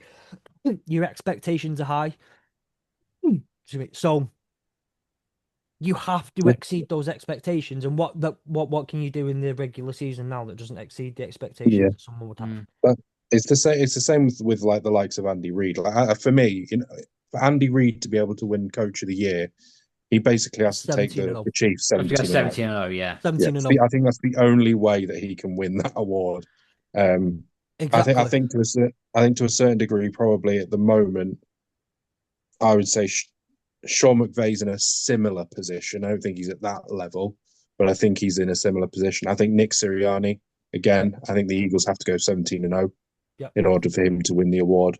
A: Your expectations are high, so you have to exceed those expectations. And what can you do in the regular season now that doesn't exceed the expectations that someone would have?
C: But it's the same. It's the same with like the likes of Andy Reid. Like for me, for Andy Reid to be able to win Coach of the Year, he basically has to take the Chiefs 17-0.
B: Yeah.
A: 17-0.
C: I think that's the only way that he can win that award.
A: Exactly.
C: I think to a certain degree, probably at the moment, I would say Sean McVay's in a similar position. I don't think he's at that level, but I think he's in a similar position. I think Nick Sirianni, again, I think the Eagles have to go 17-0 in order for him to win the award.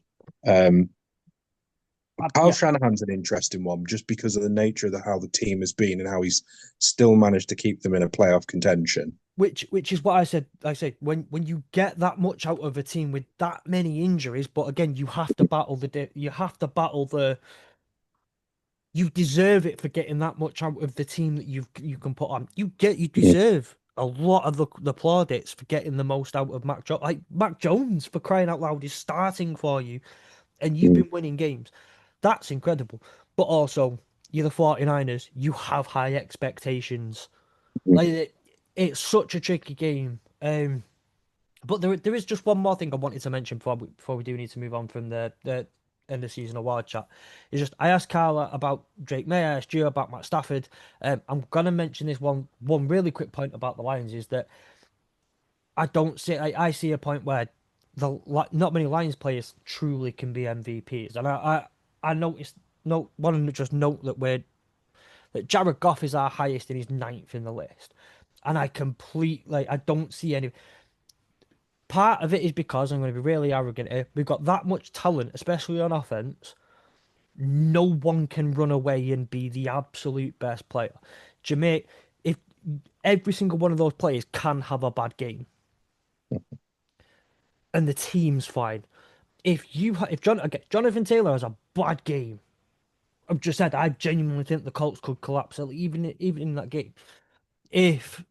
C: Kyle Shanahan's an interesting one just because of the nature of how the team has been and how he's still managed to keep them in a playoff contention.
A: Which is what I said. I said when you get that much out of a team with that many injuries, but again, you have to battle the. You deserve it for getting that much out of the team that you can put on. You deserve a lot of the plaudits for getting the most out of Mac Jones. Like Mac Jones, for crying out loud, is starting for you, and you've been winning games. That's incredible. But also, you're the 49ers. You have high expectations. Like it's such a tricky game. But there is just one more thing I wanted to mention before we do need to move on from the end of season award chat. It's just I asked Carla about Drake May, I asked you about Matt Stafford. I'm gonna mention this one really quick point about the Lions is that I see a point where not many Lions players truly can be MVPs, and I noticed want to just note that Jared Goff is our highest and he's 9th in the list, and I don't see any. Part of it is because I'm going to be really arrogant here. We've got that much talent, especially on offense. No one can run away and be the absolute best player. Jameer, if every single one of those players can have a bad game, and the team's fine. If Jonathan Taylor has a bad game, I've just said I genuinely think the Colts could collapse even in that game. If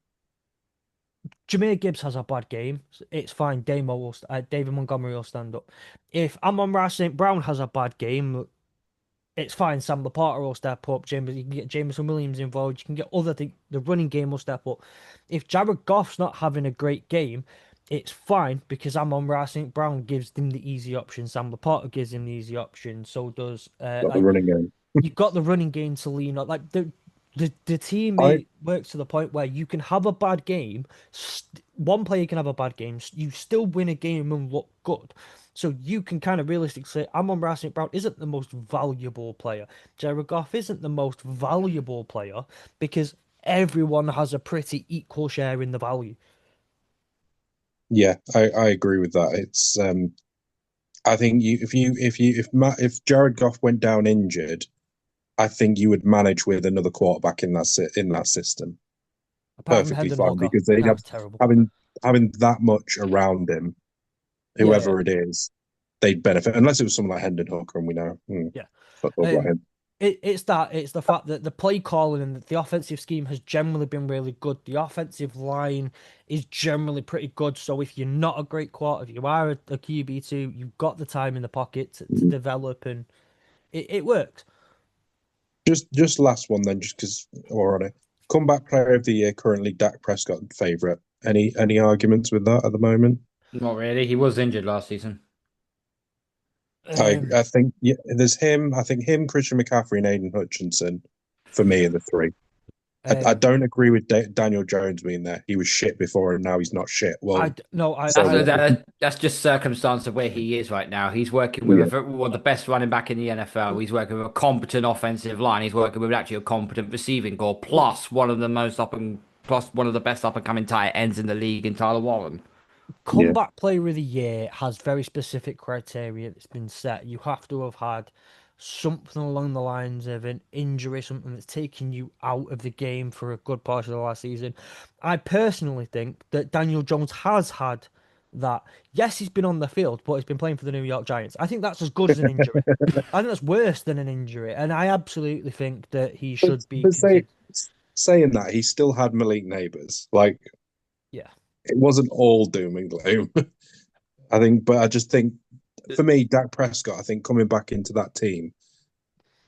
A: Jahmyr Gibbs has a bad game, it's fine. David Montgomery will stand up. If Amon-Ra St. Brown has a bad game, it's fine. Sam Laporta will step up. James, you can get Jameson Williams involved. You can get the running game will step up. If Jared Goff's not having a great game, it's fine because Amon-Ra St. Brown gives him the easy option. Sam Laporta gives him the easy option. So does
C: Got the
A: like
C: running game.
A: you've got the running game to lean on. Like the team
C: I
A: works to the point where you can have a bad game. One player can have a bad game. You still win a game and look good. So you can kind of realistically say Amon-Ra St. Brown isn't the most valuable player. Jared Goff isn't the most valuable player because everyone has a pretty equal share in the value.
C: Yeah, I agree with that. It's I think if Jared Goff went down injured, I think you would manage with another quarterback in that system
A: Apart from
C: perfectly
A: Hendon
C: fine
A: Hooker,
C: because they'd
A: that
C: have
A: was terrible.
C: having that much around him,
A: Yeah,
C: whoever it is, they'd benefit. Unless it was someone like Hendon Hooker, and we know,
A: yeah.
C: not talk about
A: Um,
C: him.
A: it's the fact that the play calling and the offensive scheme has generally been really good. The offensive line is generally pretty good. So if you're not a great quarter, if you are a QB2, you've got the time in the pocket to develop, and it works.
C: Just last one then, just because we're on it. Comeback player of the year currently Dak Prescott favorite. Any arguments with that at the moment?
B: Not really. He was injured last season.
A: Um,
C: I think yeah, there's him. I think him, Christian McCaffrey, and Aiden Hutchinson for me are the three. I
A: um,
C: don't agree with Daniel Jones being there. He was shit before, and now he's not shit. Well,
A: no,
C: so
B: That's
C: what?
B: that's just circumstance of where he is right now. He's working with
C: Yeah,
B: one of the best running back in the NFL. He's working with a competent offensive line. He's working with actually a competent receiving core, plus one of the best up and coming tight ends in the league in Tyler Warren.
C: yeah.
A: comeback player of the year has very specific criteria that's been set. You have to have had something along the lines of an injury, something that's taken you out of the game for a good part of the last season. I personally think that Daniel Jones has had that. Yes, he's been on the field, but he's been playing for the New York Giants. I think that's as good as an injury. I think that's worse than an injury, and I absolutely think that he
C: But,
A: should be
C: but
A: considered.
C: saying that, he still had Malik Neighbors. Like
A: Yeah,
C: it wasn't all doom and gloom. I think, but I just think for me, Dak Prescott, I think coming back into that team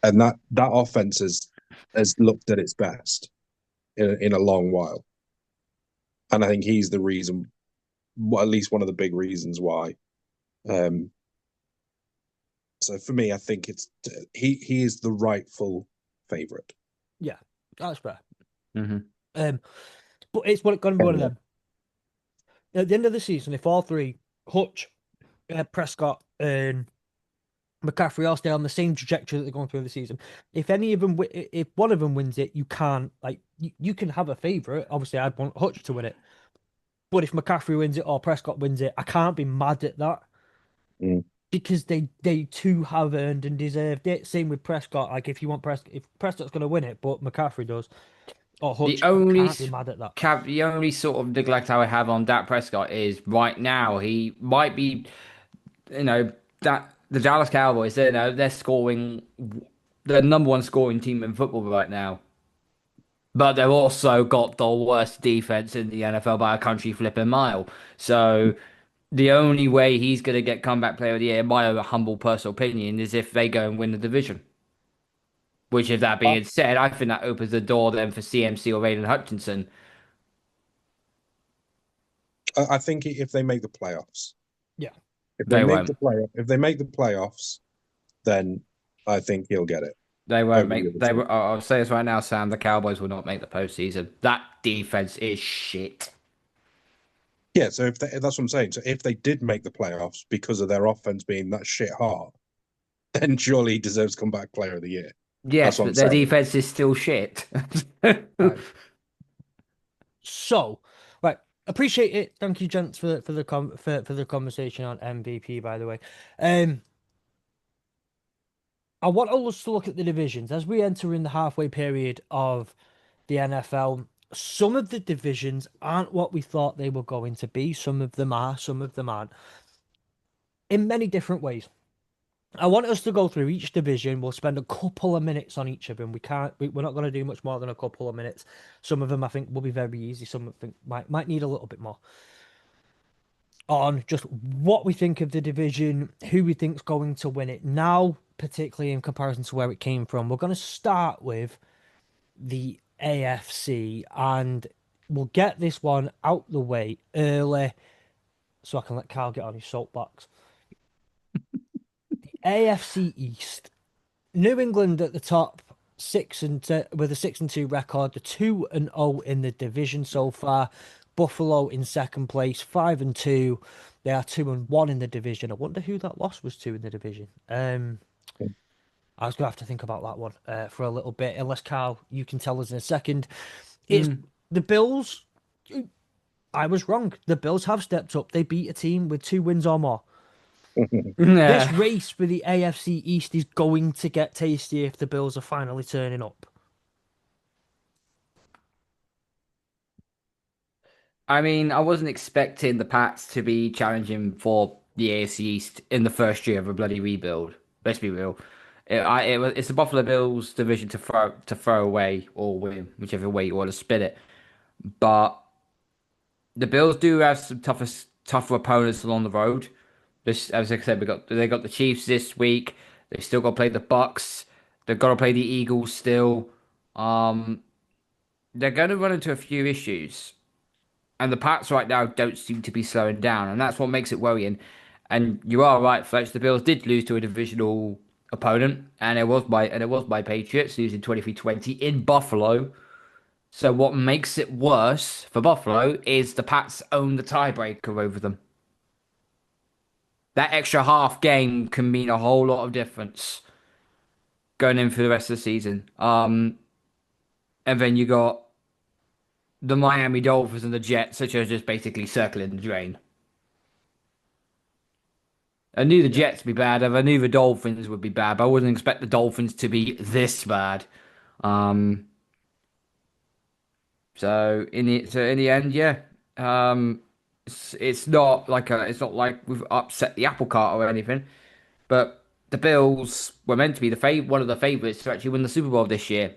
C: and that offense has looked at its best in a long while, and I think he's the reason, well, at least one of the big reasons why. Um, so for me, I think he is the rightful favorite.
A: yeah, that's fair.
B: Hmm.
A: Um, but it's going to be one of
C: Anyway,
A: them. At the end of the season, if all three, Hutch, Prescott, and McCaffrey all stay on the same trajectory that they're going through the season, if any of them, if one of them wins it, you can't like you can have a favorite. Obviously, I'd want Hutch to win it, but if McCaffrey wins it or Prescott wins it, I can't be mad at that
C: mm.
A: because they too have earned and deserved it. Same with Prescott. Like if Prescott's going to win it, but McCaffrey does or
B: The
A: Hutch, I
B: only
A: can't be mad at that.
B: the only sort of neglect I would have on Dak Prescott is right now he might be, that the Dallas Cowboys, they're scoring, the number one scoring team in football right now. But they've also got the worst defense in the NFL by a country flipping mile. So the only way he's going to get comeback player of the year, in my own humble personal opinion, is if they go and win the division. Which, if that being said, I think that opens the door then for CMC or Aiden Hutchinson.
C: I think if they make the playoffs,
A: Yeah,
B: They won't.
C: if they make the playoffs, then I think he'll get it
B: They won't
C: over the
B: make.
C: other two.
B: I'll say this right now, Sam. The Cowboys will not make the postseason. That defense is shit.
C: Yeah, so that's what I'm saying. So if they did make the playoffs because of their offense being that shit hot, then surely he deserves comeback player of the year. That's
B: Yes,
C: what I'm
B: but their
C: saying.
B: defense is still shit.
A: right. So, right, appreciate it. Thank you, gents, for the conversation on MVP. By the way, um, I want us to look at the divisions as we enter in the halfway period of the NFL. Some of the divisions aren't what we thought they were going to be. Some of them are, some of them aren't. In many different ways. I want us to go through each division. We'll spend a couple of minutes on each of them. We're not going to do much more than a couple of minutes. Some of them I think will be very easy. Some I think might need a little bit more. on just what we think of the division, who we think's going to win it now, particularly in comparison to where it came from. We're going to start with the AFC, and we'll get this one out the way early so I can let Carl get on his soapbox. AFC East, New England at the top, with a 6-2 record, the 2-0 in the division so far. Buffalo in second place, 5-2. They are 2-1 in the division. I wonder who that loss was to in the division. I was gonna have to think about that one for a little bit. Unless Carl, you can tell us in a second. It's the Bills. I was wrong. The Bills have stepped up. They beat a team with 2 wins or more. This race for the AFC East is going to get tasty if the Bills are finally turning up.
B: I mean, I wasn't expecting the Pats to be challenging for the AFC East in the first year of a bloody rebuild. Let's be real. It's the Buffalo Bills division to throw away or win, whichever way you want to spin it. But the Bills do have some tougher opponents along the road. This, as I said, they got the Chiefs this week. They still got to play the Bucks. They've got to play the Eagles still. Um, they're going to run into a few issues. And the Pats right now don't seem to be slowing down, and that's what makes it worrying. And you are right, Fletch. The Bills did lose to a divisional opponent, and it was my Patriots losing 23-20 in Buffalo. So what makes it worse for Buffalo is the Pats own the tiebreaker over them. That extra half game can mean a whole lot of difference going in for the rest of the season. And then you got the Miami Dolphins and the Jets, which are just basically circling the drain. I knew the Jets would be bad. I knew the Dolphins would be bad, but I wouldn't expect the Dolphins to be this bad. Um, so in the end, yeah. It's not like we've upset the apple cart or anything. But the Bills were meant to be one of the favorites to actually win the Super Bowl this year.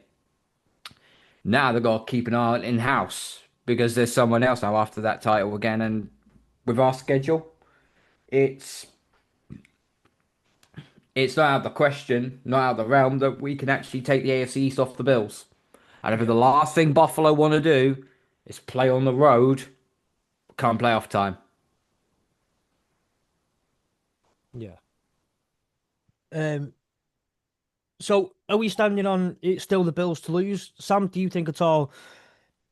B: Now they've got to keep an eye on in-house because there's someone else now after that title again. And with our schedule, it's it's not out of the question, not out of the realm that we can actually take the AFC East off the Bills. And if the last thing Buffalo want to do is play on the road come playoff time.
A: Yeah. Um. So, are we standing on it's still the Bills to lose? Sam, do you think at all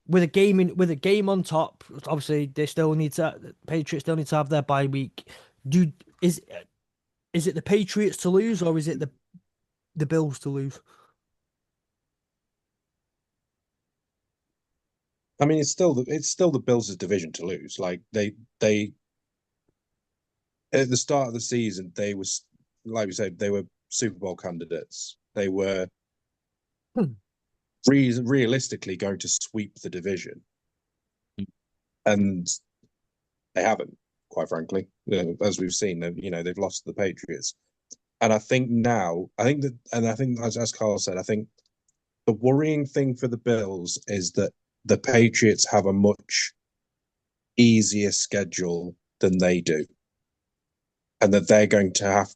A: with a game on top? Obviously, Patriots still need to have their bye week. Do is is it the Patriots to lose or is it the Bills to lose?
C: I mean, it's still the Bills' division to lose. Like they at the start of the season, they was like we said, they were Super Bowl candidates. They were
A: Hmm.
C: realistically going to sweep the division, and they haven't. Quite frankly, as we've seen, they've lost to the Patriots, and I think as Carl said, I think the worrying thing for the Bills is that the Patriots have a much easier schedule than they do, and that they're going to have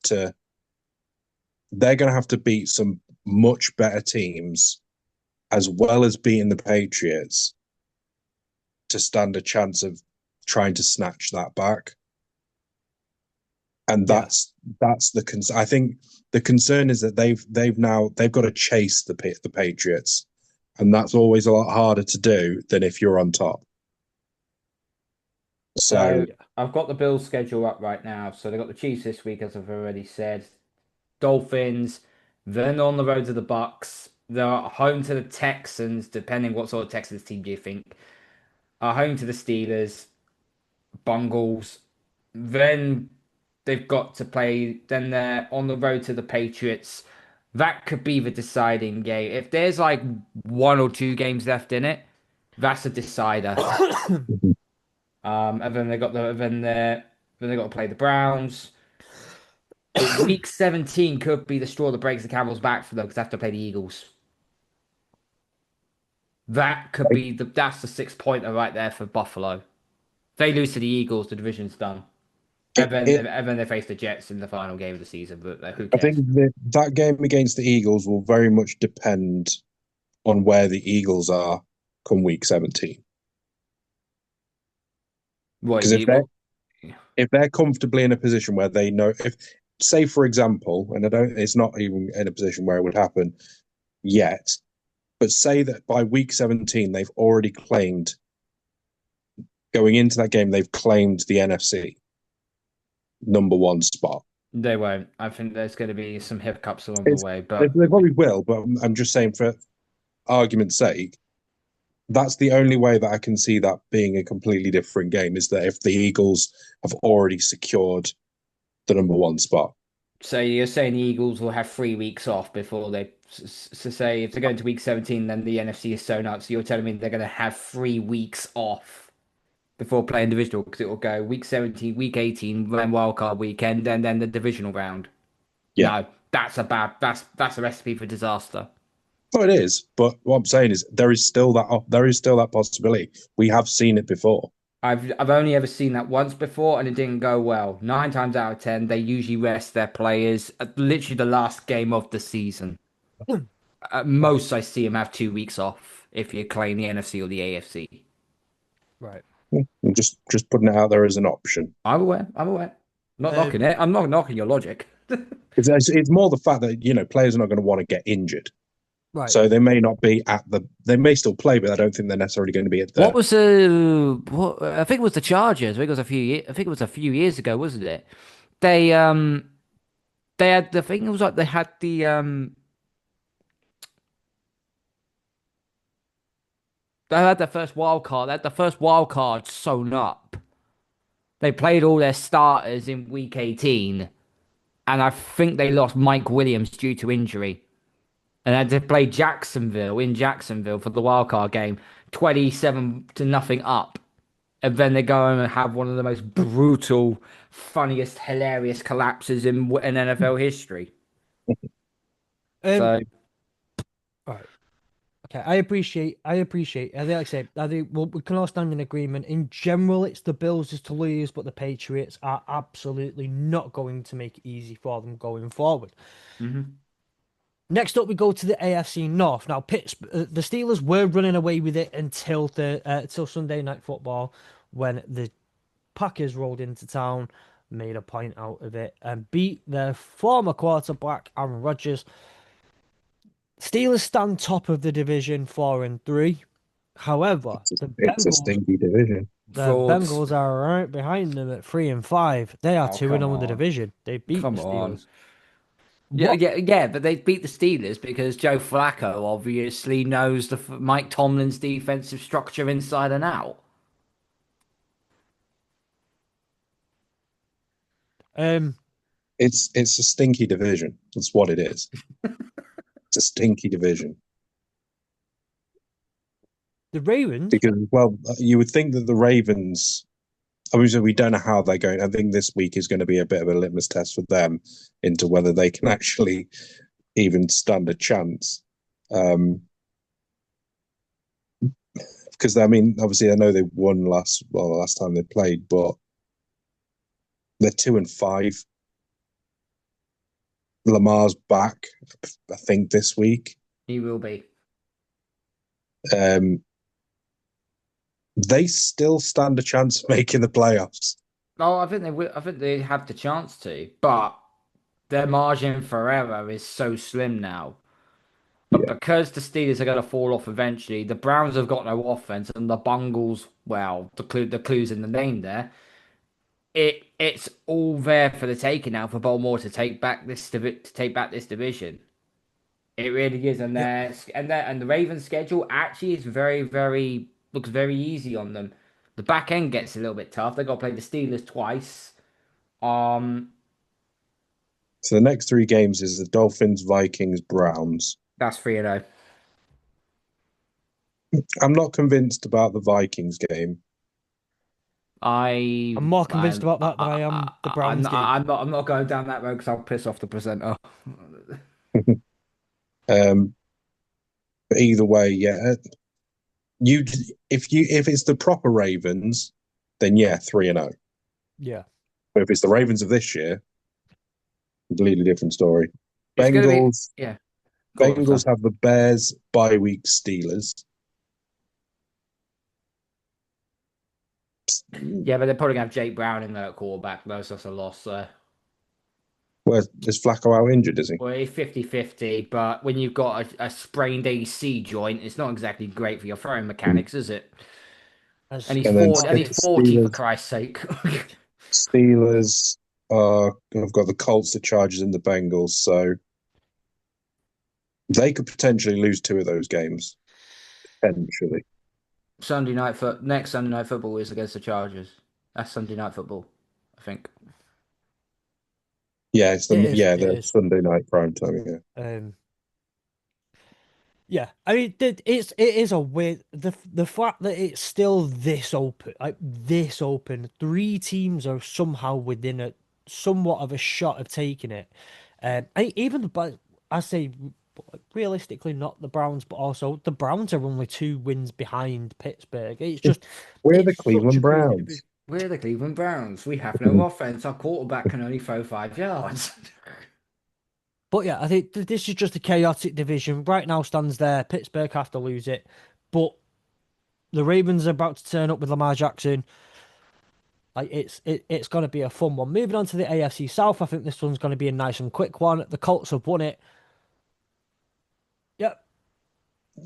C: to beat some much better teams as well as beating the Patriots to stand a chance of trying to snatch that back. And
A: Yeah.
C: that's the concern. I think the concern is that they've got to chase the Patriots, and that's always a lot harder to do than if you're on top. So
B: So I've got the Bills schedule up right now. So they've got the Chiefs this week, as I've already said. Dolphins, then on the road to the Bucks. They're home to the Texans, depending what sort of Texans team do you think. Are home to the Steelers, Bungles. Then they've got to play. Then they're on the road to the Patriots. That could be the deciding game. If there's like 1 or 2 games left in it, that's a decider. And then they got to play the Browns. Week 17 could be the straw that breaks the camel's back for them because they have to play the Eagles. That's the 6 pointer right there for Buffalo. If they lose to the Eagles, the division's done.
C: It, it,
B: And then they face the Jets in the final game of the season, but who
C: I think
B: cares?
C: that game against the Eagles will very much depend on where the Eagles are come week 17.
B: What
C: Because
B: you what?
C: if they're comfortably in a position where they know, if say for example, and it's not even in a position where it would happen yet, but say that by week 17 they've already claimed, going into that game, they've claimed the NFC number one spot.
B: They won't. I think there's going to be some hiccups along the
C: It's,
B: way, but
C: they probably will, but I'm just saying for argument's sake, that's the only way that I can see that being a completely different game, is that if the Eagles have already secured the number one spot.
B: so you're saying the Eagles will have 3 weeks off before they. So say if they're going to week 17, then the NFC is sewn up. So you're telling me they're going to have 3 weeks off before playing divisional because it will go week 17, week 18, then wildcard weekend, and then the divisional round.
C: Yeah.
B: No, that's a recipe for disaster.
C: Oh, it is. But what I'm saying is there is still that possibility. We have seen it before.
B: I've only ever seen that once before, and it didn't go well. 9 times out of 10, they usually rest their players at literally the last game of the season. At
A: Right,
B: most, I see them have 2 weeks off if you claim the NFC or the AFC.
A: right.
C: I'm just putting it out there as an option.
B: I'm aware. I'm aware. Not knocking
A: Um,
B: it. I'm not knocking your logic.
C: It's more the fact that players are not going to want to get injured,
A: right.
C: so they may not be they may still play, but I don't think they're necessarily going to be at
D: What
C: the.
D: was the what? I think it was the Chargers. I think it was a I think it was a few years ago, wasn't it? They they had the thing. It was like they had they had their first wild card. They had the first wild card sewn up. They played all their starters in week 18, and I think they lost Mike Williams due to injury. And had to play Jacksonville in Jacksonville for the wild card game, 27-0 up. And then they go and have one of the most brutal, funniest, hilarious collapses in NFL history.
A: Um,
D: So
A: right. Okay, I appreciate. I think, like I say, I think we can all stand in agreement. In general, it's the Bills is to lose, but the Patriots are absolutely not going to make it easy for them going forward.
B: Mm-hmm.
A: Next up, we go to the AFC North. Now, the Steelers were running away with it until Sunday Night Football, when the Packers rolled into town, made a point out of it, and beat their former quarterback Aaron Rodgers. Steelers stand top of the division 4-3. However,
C: It's a stinky division.
A: the
B: Frauds.
A: Bengals are right behind them at 3-5. They are
B: Oh,
A: 2-0
B: come
A: in the
B: on.
A: division. They beat
B: Come
A: the
B: on.
A: Steelers.
D: yeah,
A: What?
D: yeah, but they beat the Steelers because Joe Flacco obviously knows Mike Tomlin's defensive structure inside and out.
A: Um,
C: It's a stinky division. That's what it is. It's a stinky division
A: the Ravens.
C: because, well, you would think that the Ravens. Obviously, we don't know how they're going. I think this week is going to be a bit of a litmus test for them into whether they can actually even stand a chance. Because I mean, obviously, I know they won last time they played, but they're 2-5. Lamar's back, I think, this week.
B: He will be.
C: They still stand a chance of making the playoffs.
B: Oh, I think they will. I think they have the chance to, but their margin for error is so slim now. But
C: Yeah.
B: because the Steelers are going to fall off eventually, the Browns have got no offense, and the Bungles, well, the clues in the name there. It's all there for the taking now for Baltimore to take back this division. It really is, and
A: Yep.
B: and the Ravens' schedule actually is very looks very easy on them. The back end gets a little bit tough. They got to play the Steelers twice.
C: So the next three games is the Dolphins, Vikings, Browns.
B: That's 3-0.
C: I'm not convinced about the Vikings game.
A: I'm more convinced about that than I am the Browns game.
B: I'm not going down that road because I'll piss off the presenter.
C: But either way, yeah. If it's the proper Ravens, then yeah, 3-0.
A: Yeah.
C: But if it's the Ravens of this year, completely different story.
D: It's going to be,
C: Bengals.
D: yeah. Go on,
C: Bengals
D: son.
C: have the Bears bye week Steelers.
D: Yeah, but they're probably going to have Jake Brown in there at quarterback. That's just a loss there.
C: Where is Flacco out injured? Is he?
D: Well, it's 50-50, but when you've got a sprained AC joint, it's not exactly great for your throwing mechanics, is it?
A: As
D: And he's
C: And then
D: 40, and he's 40 for
C: Steelers.
D: Christ's sake.
C: Steelers have got the Colts, the Chargers, and the Bengals, so they could potentially lose two of those games. Potentially.
D: Next Sunday night football is against the Chargers. That's Sunday night football, I think.
C: Yeah, it's
A: It is, it
C: the
A: is.
C: Sunday night prime time. Yeah,
A: Yeah, I mean, it is a weird the fact that it's still this open, like this open. Three teams are somehow within a somewhat of a shot of taking it. Even but I say realistically, not the Browns, but also the Browns are only 2 wins behind Pittsburgh. It's just
C: we're the
A: it's such a
C: Cleveland
A: crazy
C: Browns.
A: division.
D: We're the Cleveland Browns. We have no offense. Our quarterback can only throw 5 yards.
A: But yeah, I think this is just a chaotic division. Right now stands there. Pittsburgh have to lose it, but the Ravens are about to turn up with Lamar Jackson. Like it's going to be a fun one. Moving on to the AFC South, I think this one's going to be a nice and quick one. The Colts have won it. Yep.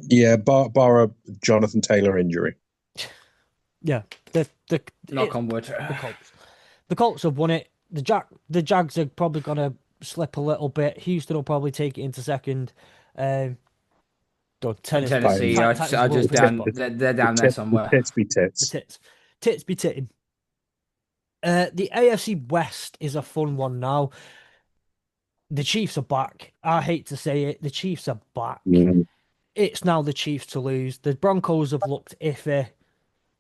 C: Yeah, bar a Jonathan Taylor injury.
A: Yeah.
D: Knock on wood.
A: The Colts have won it. The Jags are probably going to slip a little bit. Houston will probably take it into second. Tennessee,
D: Tennessee, I just down. They're down there somewhere.
C: The tits be
A: The
C: tits.
A: tits be titting. The AFC West is a fun one now. The Chiefs are back. I hate to say it. The Chiefs are back. It's now the Chiefs to lose. The Broncos have looked iffy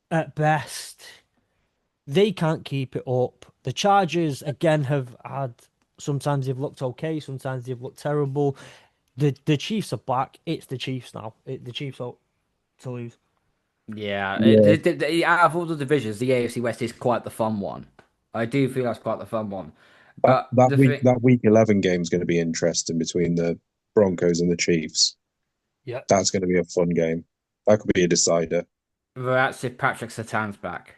A: at best. They can't keep it up. The Chargers, again, have had... Sometimes they've looked okay. Sometimes they've looked terrible. The Chiefs are back. It's the Chiefs now. The Chiefs are to lose.
D: Yeah,
C: Yeah.
D: out of all the divisions, the AFC West is quite the fun one. I do feel that's quite the fun one. But
C: That week 11 game is going to be interesting between the Broncos and the Chiefs.
A: Yeah.
C: That's going to be a fun game. That could be a decider.
D: that's if Patrick Sertan's back.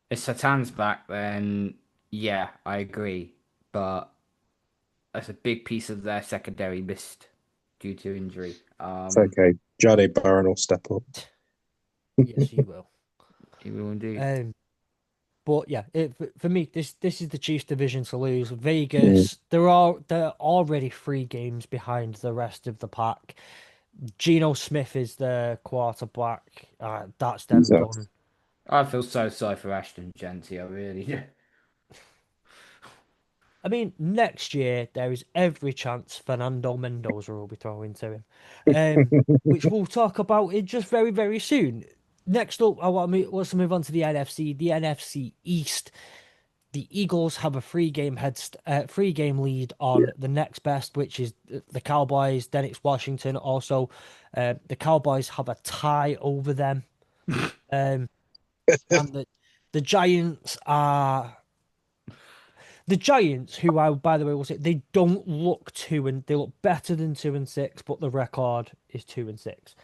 D: If Sertan's back, then yeah, I agree. But that's a big piece of their secondary missed due to injury.
C: It's okay. Jade Barron will step up.
A: Yes, you will.
D: He will indeed.
A: But yeah, for me, this is the Chiefs division to lose. Vegas, they're already 3 games behind the rest of the pack. Geno Smith is the quarterback. That's them done.
D: I feel so sorry for Ashton Genty. I really do.
A: I mean, next year there is every chance Fernando Mendoza will be throwing to him, which we'll talk about it just very, very soon. Next up, let's move on to the NFC. The NFC East. The Eagles have a 3-game lead on the next best, which is the Cowboys. Then it's Washington. Also, the Cowboys have a tie over them, and the Giants are. The Giants, who I, by the way, will say they don't look they look better than 2-6, but the record is 2-6.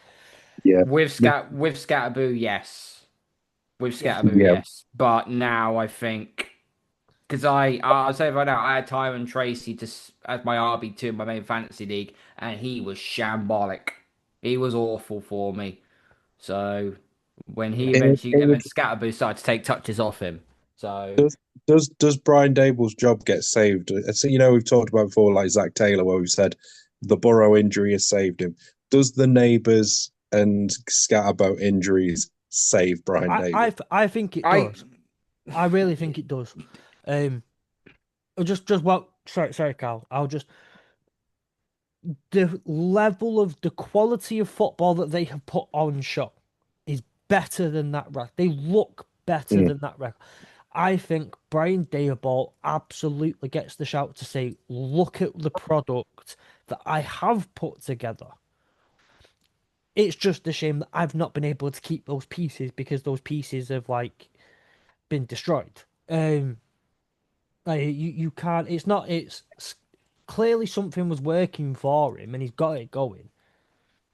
C: Yeah.
D: With Scatterboo, yes. With Scatterboo,
C: Yeah.
D: yes. But now I think because I'll say right now, I had Tyron Tracy as my RB2 in my main fantasy league, and he was shambolic. He was awful for me. So when he eventually Scatterboo started to take touches off him. So
C: does Brian Dable's job get saved? So we've talked about before, like Zach Taylor, where we've said the Burrow injury has saved him. Does the neighbours and Scatterboat injuries save Brian Dable?
A: I think it does. I really think it does. Sorry, Carl. The level of the quality of football that they have put on show is better than that record. They look better than that record. I think Brian Daboll absolutely gets the shout to say, look at the product that I have put together. It's just a shame that I've not been able to keep those pieces because those pieces have been destroyed. Like you can't. It's not. Clearly something was working for him, and he's got it going.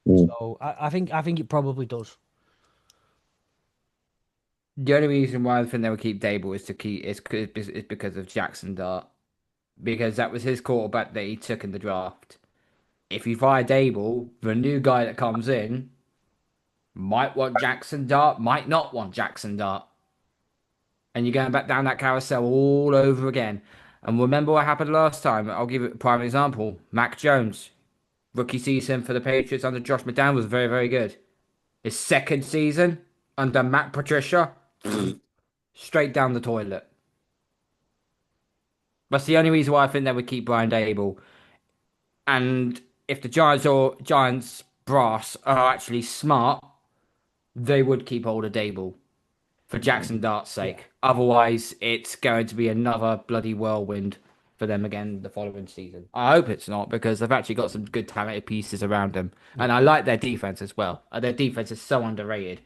C: Mm.
A: So I think it probably does.
D: The only reason why I think they would keep Dable is because of Jackson Dart, because that was his quarterback that he took in the draft. If you fire Dable, the new guy that comes in might want Jackson Dart, might not want Jackson Dart, and you're going back down that carousel all over again. And remember what happened last time? I'll give it a prime example. Mac Jones, rookie season for the Patriots under Josh McDaniels was very, very good. His second season under Matt Patricia, straight down the toilet. That's the only reason why I think they would keep Brian Dable. And if the Giants brass are actually smart, they would keep hold of Dable for Jackson Dart's sake.
A: Yeah.
D: Otherwise, it's going to be another bloody whirlwind for them again the following season. I hope it's not, because they've actually got some good talented pieces around them, and I like their defense as well. Their defense is so underrated.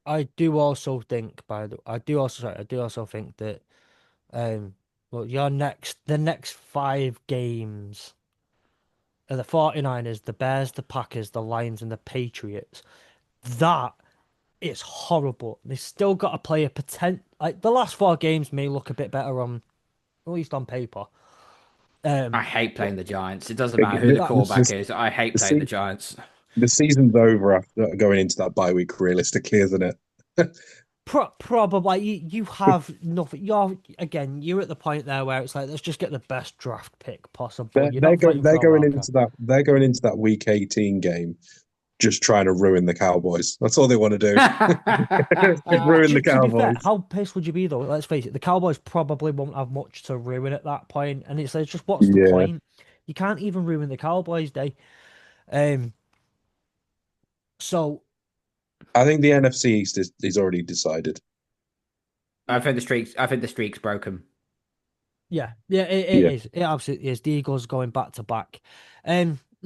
A: I do also think, I do also think that well, the next 5 games are the 49ers, the Bears, the Packers, the Lions, and the Patriots. That is horrible. They still got to play a like the last 4 games may look a bit better at least on paper.
D: I
A: Um,
D: hate
A: but
D: playing the Giants. It doesn't matter who the
A: that
D: quarterback is. I hate
C: The,
D: playing the
C: se-
D: Giants.
C: the season's over after going into that bye week, realistically, isn't it?
A: probably you have nothing. You're at the point there where it's like, let's just get the best draft pick possible. You're not fighting for
C: They're
A: a
C: going
A: wild card.
C: into that week 18 game just trying to ruin the Cowboys. That's all they want to do. Just ruin the
A: To be fair,
C: Cowboys.
A: how pissed would you be though? Let's face it, the Cowboys probably won't have much to ruin at that point, and it's just what's the
C: Yeah.
A: point? You can't even ruin the Cowboys' day. Um, so
C: I think the NFC East is already decided.
D: I think the streak's broken.
A: yeah, it
C: Yeah.
A: is. It absolutely is. The Eagles going back to back.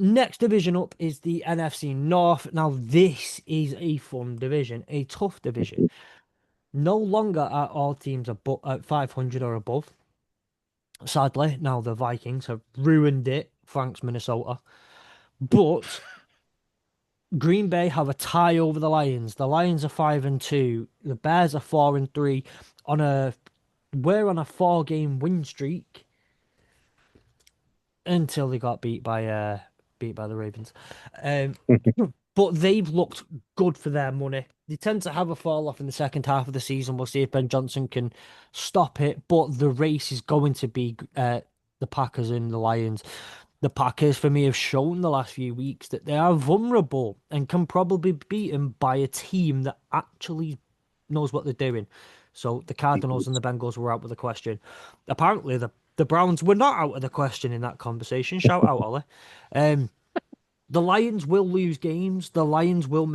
A: Next division up is the NFC North. Now this is a fun division, a tough division. No longer are all teams at 500 or above. Sadly, now the Vikings have ruined it. Thanks, Minnesota. But Green Bay have a tie over the Lions. The Lions are 5-2. The Bears are 4-3. We're on a 4-game win streak until they got beat by the Ravens. Um, but they've looked good for their money. They tend to have a fall off in the second half of the season. We'll see if Ben Johnson can stop it. But the race is going to be the Packers and the Lions. The Packers, for me, have shown the last few weeks that they are vulnerable and can probably be beaten by a team that actually knows what they're doing. So the Cardinals and the Bengals were out with the question. Apparently, the Browns were not out of the question in that conversation. Shout out, Ollie. The Lions will lose games. The Lions will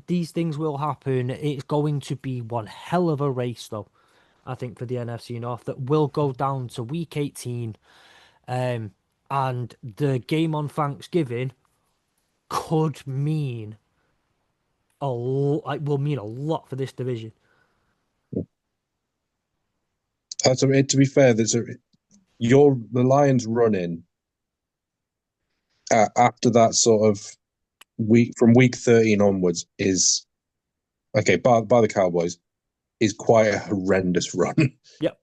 A: these things will happen. It's going to be one hell of a race, though, I think, for the NFC North that will go down to week 18. And the game on Thanksgiving could mean will mean a lot for this division.
C: To be fair, the Lions running after that sort of week from week 13 onwards is okay. By the Cowboys is quite a horrendous run.
A: Yep.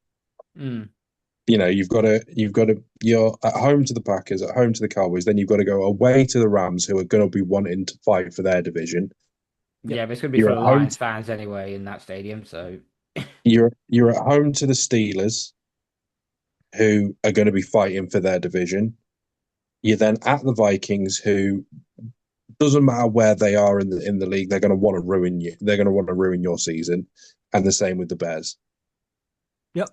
D: Mm.
C: You're at home to the Packers, at home to the Cowboys, then you've got to go away to the Rams, who are going to be wanting to fight for their division.
D: Yeah, but it's going to be
C: You're
D: full
C: at
D: of
C: home.
D: Lions fans anyway in that stadium. So
C: You're at home to the Steelers, who are going to be fighting for their division. You're then at the Vikings, who doesn't matter where they are in the league, they're going to want to ruin you. They're going to want to ruin your season, and the same with the Bears.
A: Yep.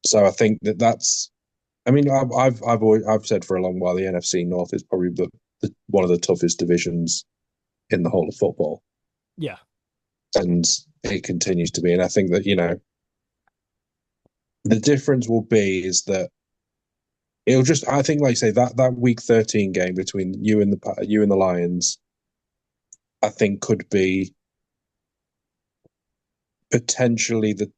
C: So I think that's. I mean, I've said for a long while the NFC North is probably one of the toughest divisions in the whole of football.
A: Yeah.
C: And it continues to be. And I think that, the difference will be is that it'll just, I think, like you say, that week 13 game between you and the Lions, I think could be potentially the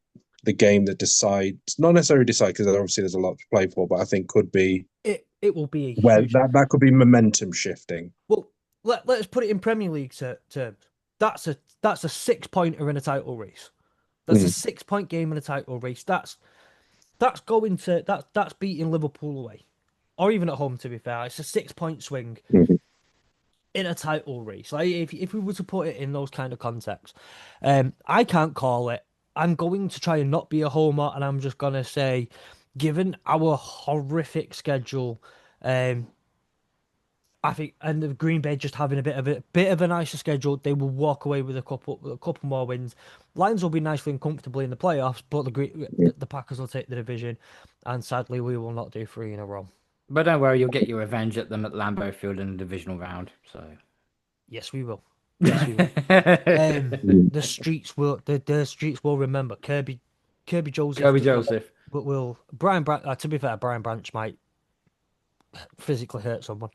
C: the game that decides, not necessarily decide, because obviously there's a lot to play for, but I think could be
A: It will be a
C: where
A: huge.
C: that could be momentum shifting.
A: Well, let's put it in Premier League terms. That's a 6-pointer in a title race. That's a 6-point game in a title race. That's beating Liverpool away, or even at home. To be fair, it's a 6-point swing in a title race. Like if we were to put it in those kind of contexts, I can't call it. I'm going to try and not be a homer, and I'm just gonna say, given our horrific schedule, I think, and the Green Bay just having a bit of a nicer schedule, they will walk away with a couple more wins. Lions will be nicely and comfortably in the playoffs, but the Packers will take the division, and sadly, we will not do 3 in a row.
D: But don't worry, you'll get your revenge at them at Lambeau Field in the divisional round. So
A: Yes, we will. Yes, we will. The streets will remember Kirby Joseph.
D: Kobe Joseph.
A: But to be fair, Brian Branch might physically hurt someone.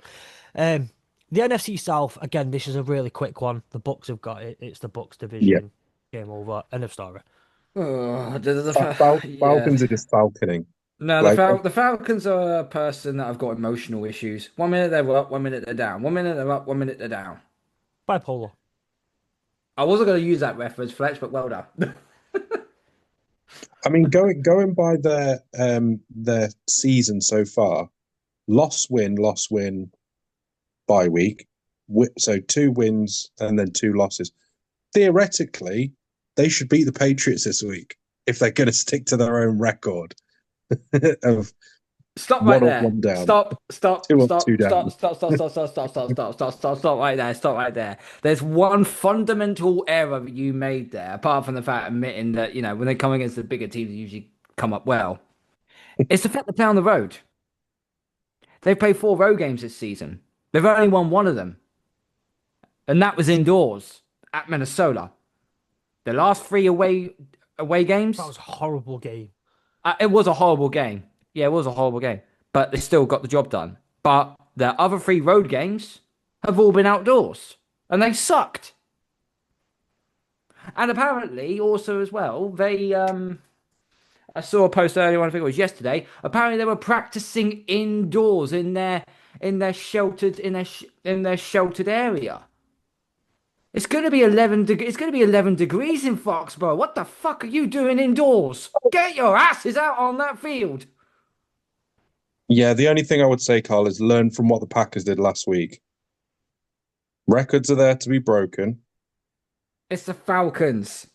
A: The NFC South, again, this is a really quick one. The Bucks have got it. It's the Bucks division. Game over. End of story.
D: Oh,
C: Falcons are just falconing.
D: No,
C: Like-
D: the Falcons are a person that have got emotional issues. 1 minute they're up, 1 minute they're down. 1 minute they're up, 1 minute they're down.
A: Bipolar.
D: I wasn't going to use that reference, Fletch, but well done.
C: I mean, going by their season so far, loss win, bye week. So 2 wins and then 2 losses. Theoretically, they should beat the Patriots this week if they're going to stick to their own record of
D: Stop right
C: 1 up,
D: there.
C: 1 down.
D: Stop
C: 2 up, 2 down.
D: Stop right there. Stop right there. There's one fundamental error you made there, apart from the fact admitting that, when they come against the bigger teams, they usually come up well. It's the fact they play on the road. They've played 4 road games this season. They've only won 1 of them. And that was indoors at Minnesota. The last 3 away games.
A: That was a horrible game.
D: It was a horrible game. Yeah, it was a horrible game. But they still got the job done. But the other 3 road games have all been outdoors. And they sucked. And apparently, also as well, they... I saw a post earlier on, I think it was yesterday. Apparently, they were practicing indoors in their sheltered area. It's going to be 11 degrees in Foxborough. What the fuck are you doing indoors? Get your asses out on that field.
C: Yeah, the only thing I would say, Carl, is learn from what the Packers did last week. Records are there to be broken.
D: It's the Falcons.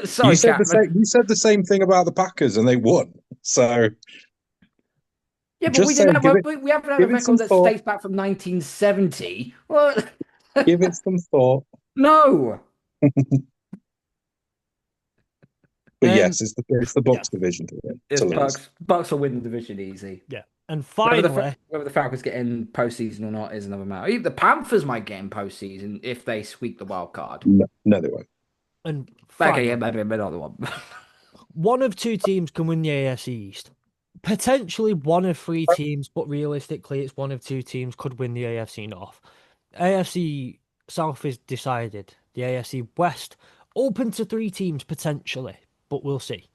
D: Sorry,
C: You said
D: Chapman.
C: the same thing about the Packers, and they won. So
D: Yeah, but
C: just
D: we
C: saying,
D: didn't have we haven't had a
C: give it some
D: record that
C: thought.
D: dates back from 1970. Well,
C: give it some thought.
D: no.
C: But yes, it's the Bucks division to
D: It's
C: lose.
D: Bucks will win the division easy.
A: Yeah. And
D: Whether
A: finally,
D: the Falcons get in postseason or not is another matter. Even the Panthers might get in postseason if they sweep the wild card.
C: No, they won't.
A: and
D: Okay, yeah, maybe another one.
A: one of 2 teams can win the AFC East. Potentially 1 of 3 teams, but realistically, it's 1 of 2 teams could win the AFC North. AFC South is decided. The AFC West open to 3 teams potentially, but we'll see.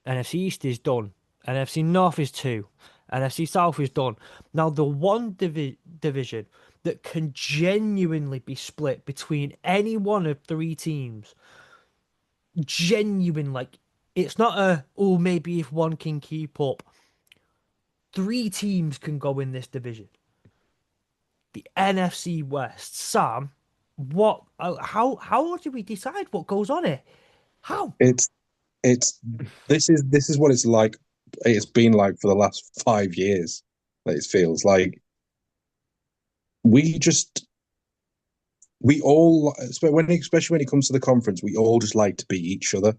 A: NFC East is done. NFC North is 2. NFC South is done. Now, the one division that can genuinely be split between any one of 3 teams, genuine, like, it's not maybe if 1 can keep up. 3 teams can go in this division. The NFC West. Sam, how do we decide what goes on here? How?
C: This is what it's like. It's been like for the last 5 years. It feels like we all, especially when it comes to the conference, we all just like to beat each other.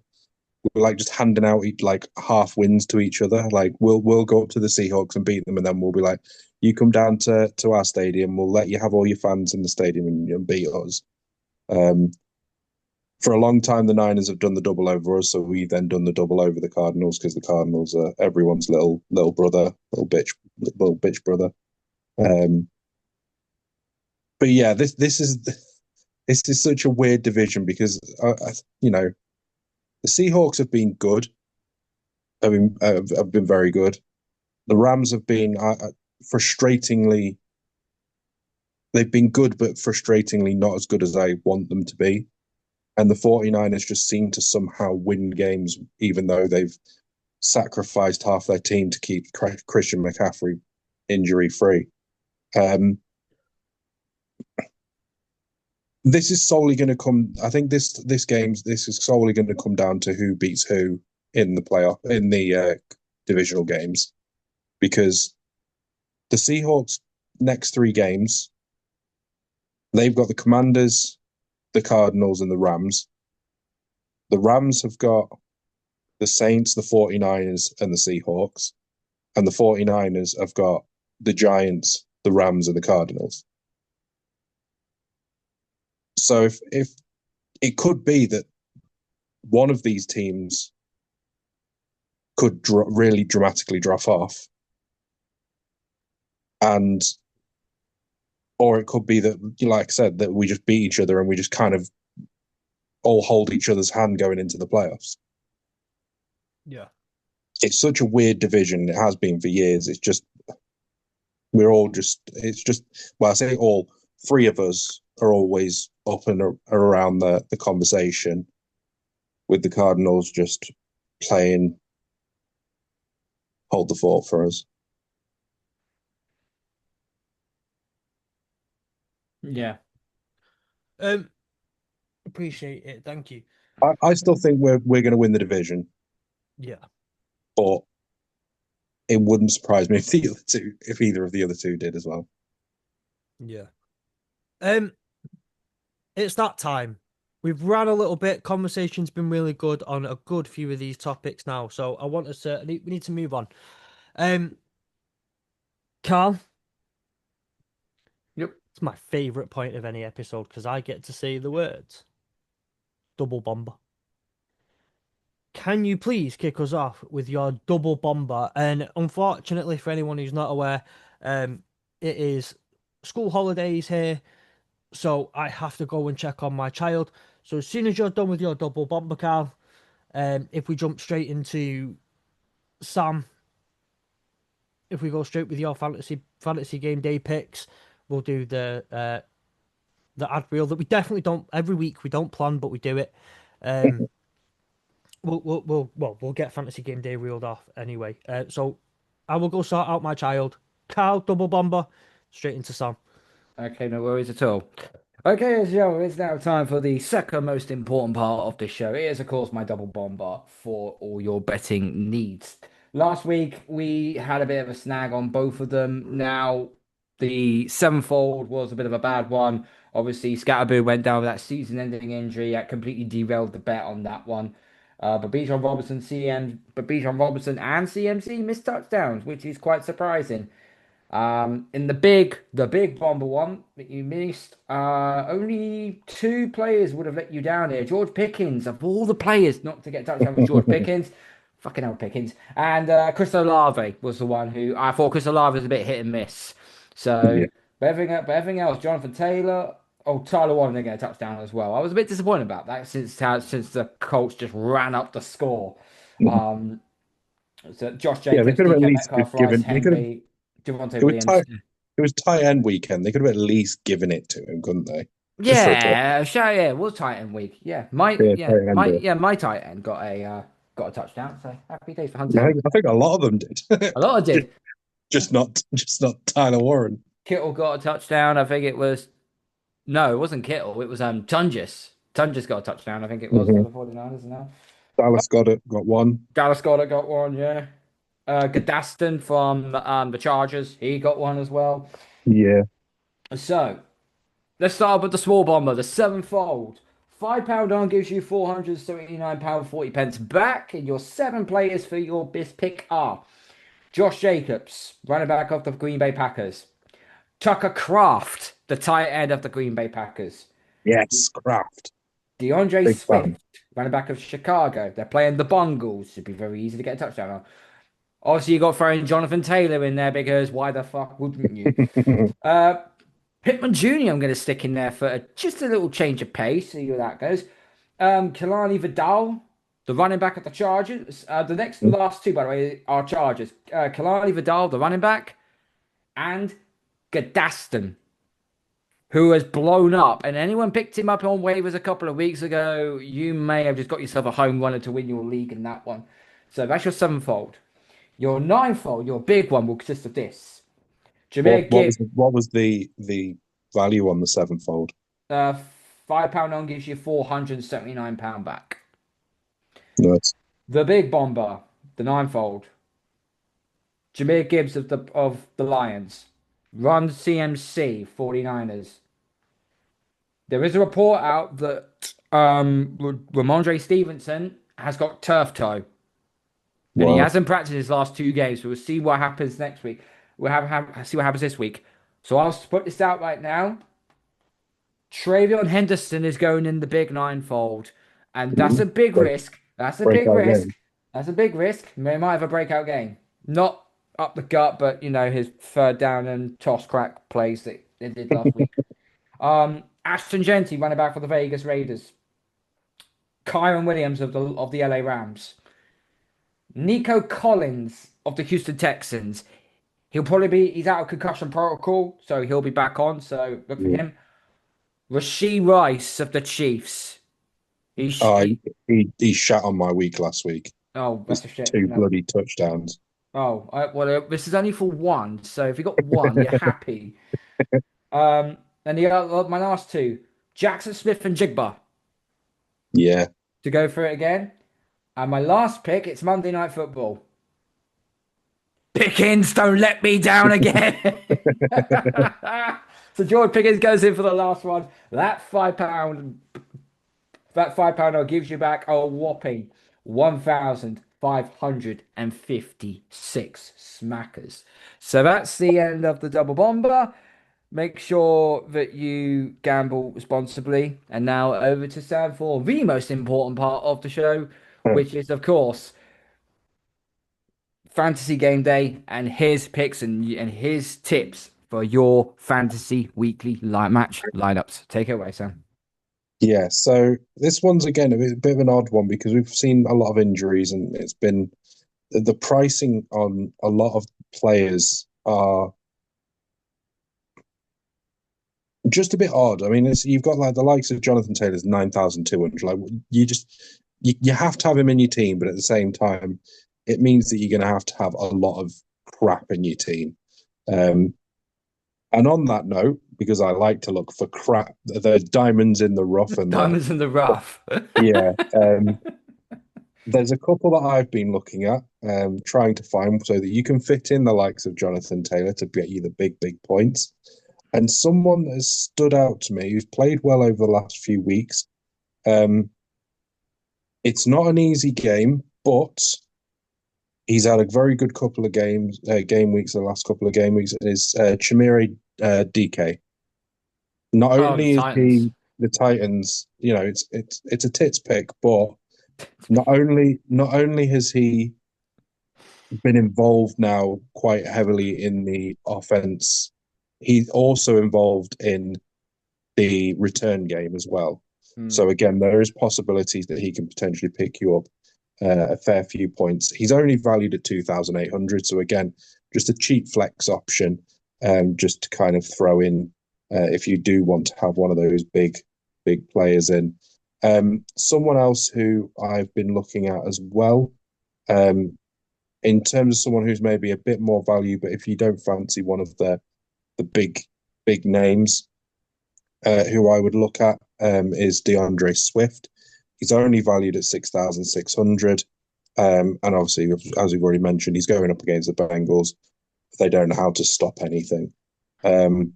C: We're like just handing out like half wins to each other. Like we'll go up to the Seahawks and beat them, and then we'll be like, "You come down to our stadium. We'll let you have all your fans in the stadium and beat us." For a long time, the Niners have done the double over us, so we've then done the double over the Cardinals because the Cardinals are everyone's little brother, little bitch brother. But yeah, this is such a weird division because The Seahawks have been good. Have been very good. The Rams have been frustratingly. They've been good, but frustratingly not as good as I want them to be. And the 49ers just seem to somehow win games, even though they've sacrificed half their team to keep Christian McCaffrey injury free. This is solely going to come. I think this is solely going to come down to who beats who in the playoff in the divisional games, because the Seahawks next 3 games, they've got the Commanders, the Cardinals, and the Rams. The Rams have got the Saints, the 49ers, and the Seahawks. And the 49ers have got the Giants, the Rams, and the Cardinals. So if it could be that one of these teams could really dramatically drop off, or it could be that, like I said, that we just beat each other and we just kind of all hold each other's hand going into the playoffs.
A: Yeah.
C: It's such a weird division. It has been for years. It's just, well, I say all 3 of us are always up and around the conversation, with the Cardinals just playing hold the fort for us.
D: Yeah.
A: Appreciate it. Thank you.
C: I still think we're going to win the division,
A: Yeah.
C: but it wouldn't surprise me if either of the other 2 did as well.
A: Yeah. It's that time. We've ran a little bit. Conversation's been really good on a good few of these topics now. So I want us to, we need to move on. Carl.
D: Yep.
A: It's my favourite point of any episode because I get to say the words. Double bomber. Can you please kick us off with your double bomber? And unfortunately, for anyone who's not aware, it is school holidays here, so I have to go and check on my child. So as soon as you're done with your double bomber, Carl, if we jump straight into Sam, if we go straight with your fantasy game day picks, we'll do the ad reel that we definitely don't every week. We don't plan, but we do it. We'll get fantasy game day reeled off anyway. So I will go sort out my child. Carl, double bomber, straight into Sam.
D: Okay, no worries at all. Okay, as Joe, it's now time for the second most important part of this show. It is, of course, my double bomber for all your betting needs. Last week, we had a bit of a snag on both of them. Now, the sevenfold was a bit of a bad one. Obviously, Scatterboo went down with that season-ending injury. That completely derailed the bet on that one. But Bijan Robinson and CMC missed touchdowns, which is quite surprising. In the big bomber one that you missed, only 2 players would have let you down here. George Pickens, of all the players not to get touchdown with George Pickens, fucking hell Pickens, and Chris Olave was the one who I thought Chris Olave was a bit hit and miss. So,
C: Yeah.
D: but everything else, Jonathan Taylor, Tyler Warren didn't get a touchdown as well. I was a bit disappointed about that since the Colts just ran up the score. So Josh
C: Yeah, they
D: Jacobs,
C: could have at
D: DK
C: least
D: Metcalf,
C: given.
D: Rice,
C: They could have.
D: Henry, Javonte
C: It was
D: Williams.
C: It was tight end weekend. They could have at least given it to him, couldn't they?
D: Yeah, it was tight end week. Yeah, my tight end got a touchdown. So happy days for Hunter.
C: I think a lot of them did.
D: A lot of did.
C: just not Tyler Warren.
D: Kittle got a touchdown. I think it was. No, it wasn't Kittle. It was Tungus. Tungus got a touchdown. I think it was for the 49ers now.
C: Dallas got one.
D: Dallas Goedert got one. Yeah. Gadaston from the Chargers. He got one as well.
C: Yeah.
D: So let's start with the small bomber, the sevenfold. £5 on gives you £479.40 back, and your 7 players for your best pick are Josh Jacobs, running back of the Green Bay Packers. Tucker Kraft, the tight end of the Green Bay Packers.
C: Yes, Kraft.
D: DeAndre
C: Big
D: Swift,
C: fan.
D: running back of Chicago. They're playing the Bungles. Should be very easy to get a touchdown on. Obviously, you got throwing Jonathan Taylor in there because why the fuck wouldn't you? Pittman Jr. I'm going to stick in there for just a little change of pace. See how that goes. Kalani Vidal, the running back of the Chargers. The next and last two, by the way, are Chargers. Kalani Vidal, the running back, and Gadaston, who has blown up. And anyone picked him up on waivers a couple of weeks ago, you may have just got yourself a home runner to win your league in that one. So that's your sevenfold. Your ninefold, your big one, will consist of this. Jameer Gibbs,
C: What was the value on the sevenfold?
D: £5 on gives you £479 back.
C: Nice.
D: The big bomber, the ninefold. Jameer Gibbs of the Lions. Run CMC 49ers. There is a report out that Ramondre Stevenson has got turf toe. And he
C: Wow.
D: hasn't practiced his last two games, so we'll see what happens next week. We'll see what happens this week. So I'll put this out right now. Travion Henderson is going in the big ninefold, and that's a big risk. That's a big
C: Breakout
D: risk.
C: game.
D: That's a big risk. He might have a breakout game. Not up the gut, but his third down and toss crack plays that they did last week. Ashton Genty, running back for the Vegas Raiders. Kyron Williams of the LA Rams. Nico Collins of the Houston Texans. He's out of concussion protocol, so he'll be back on. So look for him. Rashee Rice of the Chiefs.
C: He shat on my week last week.
D: Oh, that's a shit.
C: Two bloody touchdowns.
D: Oh, well, this is only for one. So if you got one, you're happy. And my last two, Jackson Smith and Jigba.
C: Yeah.
D: To go for it again. And my last pick, it's Monday Night Football. Pickens, don't let me down again. So George Pickens goes in for the last one. That £5 gives you back a whopping 1,556 smackers. So that's the end of the double bomber. Make sure that you gamble responsibly. And now over to Sam for the most important part of the show, which is, of course, Fantasy Game Day and his picks and his tips for your fantasy weekly match lineups. Take it away, Sam.
C: Yeah, so this one's again a bit of an odd one because we've seen a lot of injuries and it's been the pricing on a lot of players are just a bit odd. I mean, you've got like the likes of Jonathan Taylor's 9,200. Like you have to have him in your team, but at the same time, it means that you're going to have a lot of crap in your team. And on that note, because I like to look for crap, the diamonds in the rough and
D: diamonds in the rough.
C: Yeah. There's a couple that I've been looking at, trying to find so that you can fit in the likes of Jonathan Taylor to get you the big points. And someone that has stood out to me, who's played well over the last few weeks. It's not an easy game, but he's had a very good couple of game weeks. The last couple of game weeks is Chimere DK. Not only is he the Titans, it's a tits pick, but not only has he been involved now quite heavily in the offense, he's also involved in the return game as well. So again, there is possibilities that he can potentially pick you up a fair few points. He's only valued at 2,800. So again, just a cheap flex option, just to kind of throw in if you do want to have one of those big players in. Someone else who I've been looking at as well, in terms of someone who's maybe a bit more value, but if you don't fancy one of the big names, who I would look at is DeAndre Swift. He's only valued at 6,600. And obviously, as we've already mentioned, he's going up against the Bengals. They don't know how to stop anything. You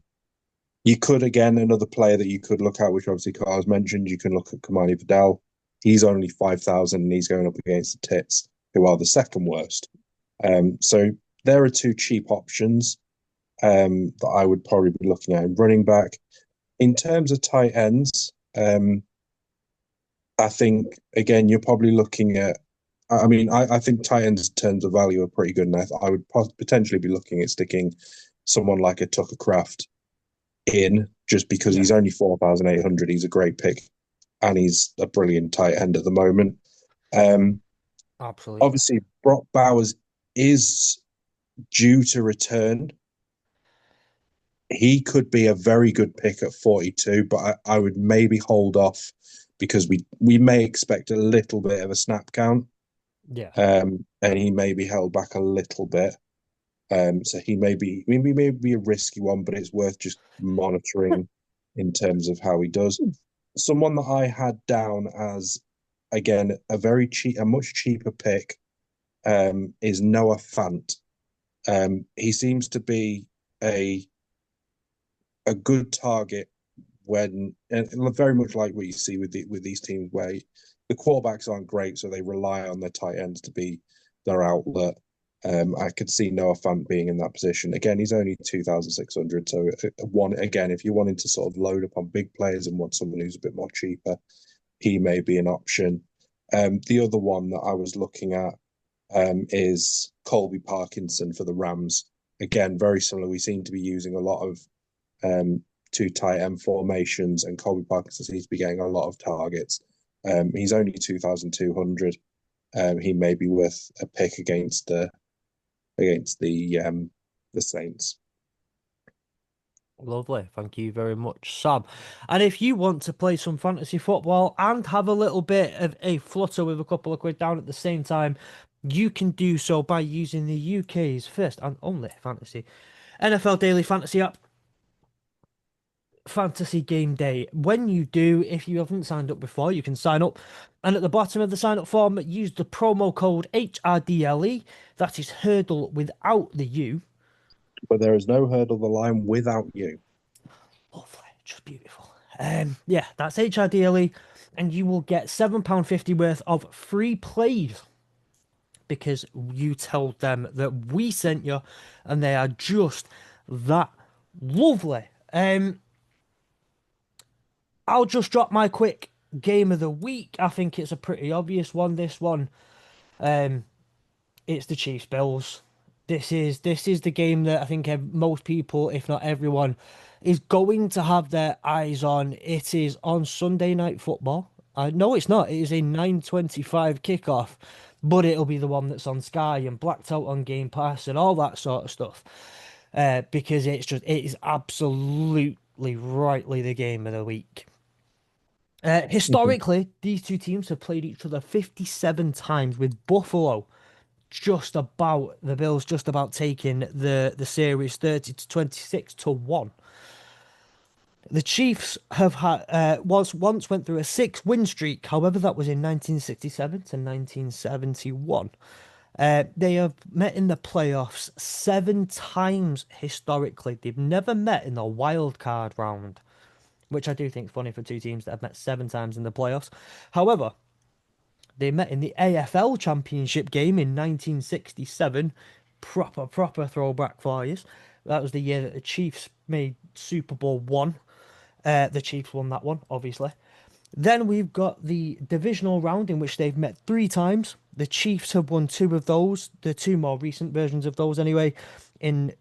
C: could, again, another player that you could look at, which obviously Carl's mentioned, you can look at Kamani Vidal. He's only 5,000 and he's going up against the Tits, who are the second worst. So there are two cheap options that I would probably be looking at in running back. In terms of tight ends, I think, again, you're probably looking at, I think tight ends in terms of value are pretty good. And I would potentially be looking at sticking someone like a Tucker Kraft in, just because he's only 4,800. He's a great pick and he's a brilliant tight end at the moment. Um,
A: Absolutely.
C: Obviously, Brock Bowers is due to return. He could be a very good pick at 42, but I would maybe hold off because we may expect a little bit of a snap count,
A: Yeah.
C: and he may be held back a little bit. So he may be a risky one, but it's worth just monitoring in terms of how he does. Someone that I had down as again a much cheaper pick, is Noah Fant. He seems to be a a good target when, and very much like what you see with these teams where the quarterbacks aren't great, so they rely on their tight ends to be their outlet. I could see Noah Fant being in that position. Again, he's only 2,600, so one again, if you're wanting to sort of load up on big players and want someone who's a bit more cheaper, he may be an option. The other one that I was looking at is Colby Parkinson for the Rams. Again, very similar. We seem to be using a lot of um, two tight end formations, and Colby Parkinson seems to be getting a lot of targets. He's only 2,200. He may be worth a pick against the Saints.
A: Lovely. Thank you very much, Sam. And if you want to play some fantasy football and have a little bit of a flutter with a couple of quid down at the same time, you can do so by using the UK's first and only fantasy NFL Daily Fantasy app, Fantasy Game Day. When you do, if you haven't signed up before, you can sign up. And at the bottom of the sign up form, use the promo code HRDLE. That is hurdle without the U.
C: But there is no hurdle the line without you.
A: Lovely, just beautiful. Yeah, that's HRDLE, and you will get £7.50 worth of free plays because you told them that we sent you, and they are just that lovely. I'll just drop my quick game of the week. I think it's a pretty obvious one. This one, it's the Chiefs Bills. This is the game that I think most people, if not everyone, is going to have their eyes on. It is on Sunday Night Football. No, it's not. It is a 9:25 kickoff, but it'll be the one that's on Sky and blacked out on Game Pass and all that sort of stuff. Because it is absolutely rightly the game of the week. Historically, these two teams have played each other 57 times, with Buffalo the Bills just about taking the series 30-26-1. The Chiefs have had once went through a 6-win streak. However, that was in 1967 to 1971. They have met in the playoffs 7 times historically. They've never met in the wild card round, which I do think is funny for two teams that have met 7 times in the playoffs. However, they met in the AFL Championship game in 1967. Proper throwback for you. That was the year that the Chiefs made Super Bowl 1. The Chiefs won that one, obviously. Then we've got the divisional round in which they've met 3 times. The Chiefs have won 2 of those, the 2 more recent versions of those anyway, in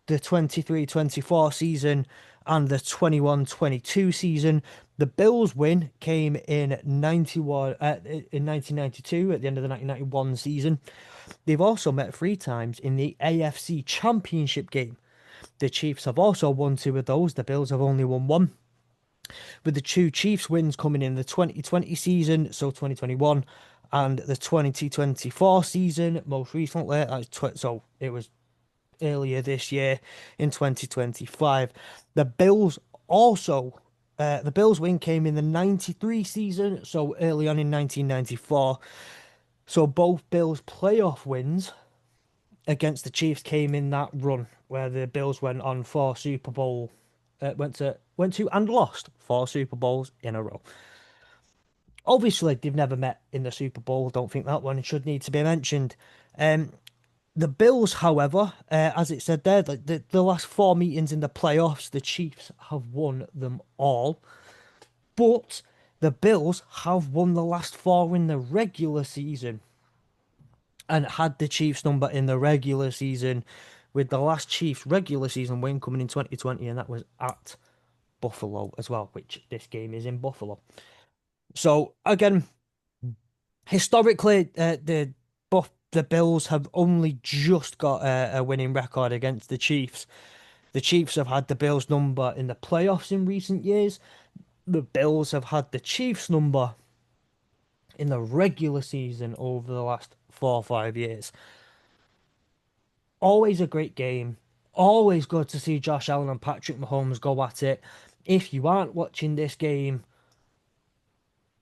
A: the 23-24 season and the 21-22 season. The Bills win came in 1992 at the end of the 1991 season. They've also met 3 times in the AFC Championship game. The Chiefs have also won 2 of those. The Bills have only won 1. With the 2 Chiefs wins coming in the 2020 season, so 2021, and the 2024 season, most recently, so it was earlier this year in 2025. The Bills win came in the 93 season, so early on in 1994. So both Bills playoff wins against the Chiefs came in that run where the Bills went on 4 Super Bowl, went to and lost 4 Super Bowls in a row. Obviously, they've never met in the Super Bowl. Don't think that one should need to be mentioned. The Bills, however, as it said there, the last 4 meetings in the playoffs, the Chiefs have won them all. But the Bills have won the last 4 in the regular season and had the Chiefs number in the regular season, with the last Chiefs regular season win coming in 2020, and that was at Buffalo as well, which this game is in Buffalo. So, again, Historically, the Bills have only just got a winning record against the Chiefs. The Chiefs have had the Bills number in the playoffs in recent years. The Bills have had the Chiefs number in the regular season over the last 4 or 5 years. Always a great game. Always good to see Josh Allen and Patrick Mahomes go at it. If you aren't watching this game,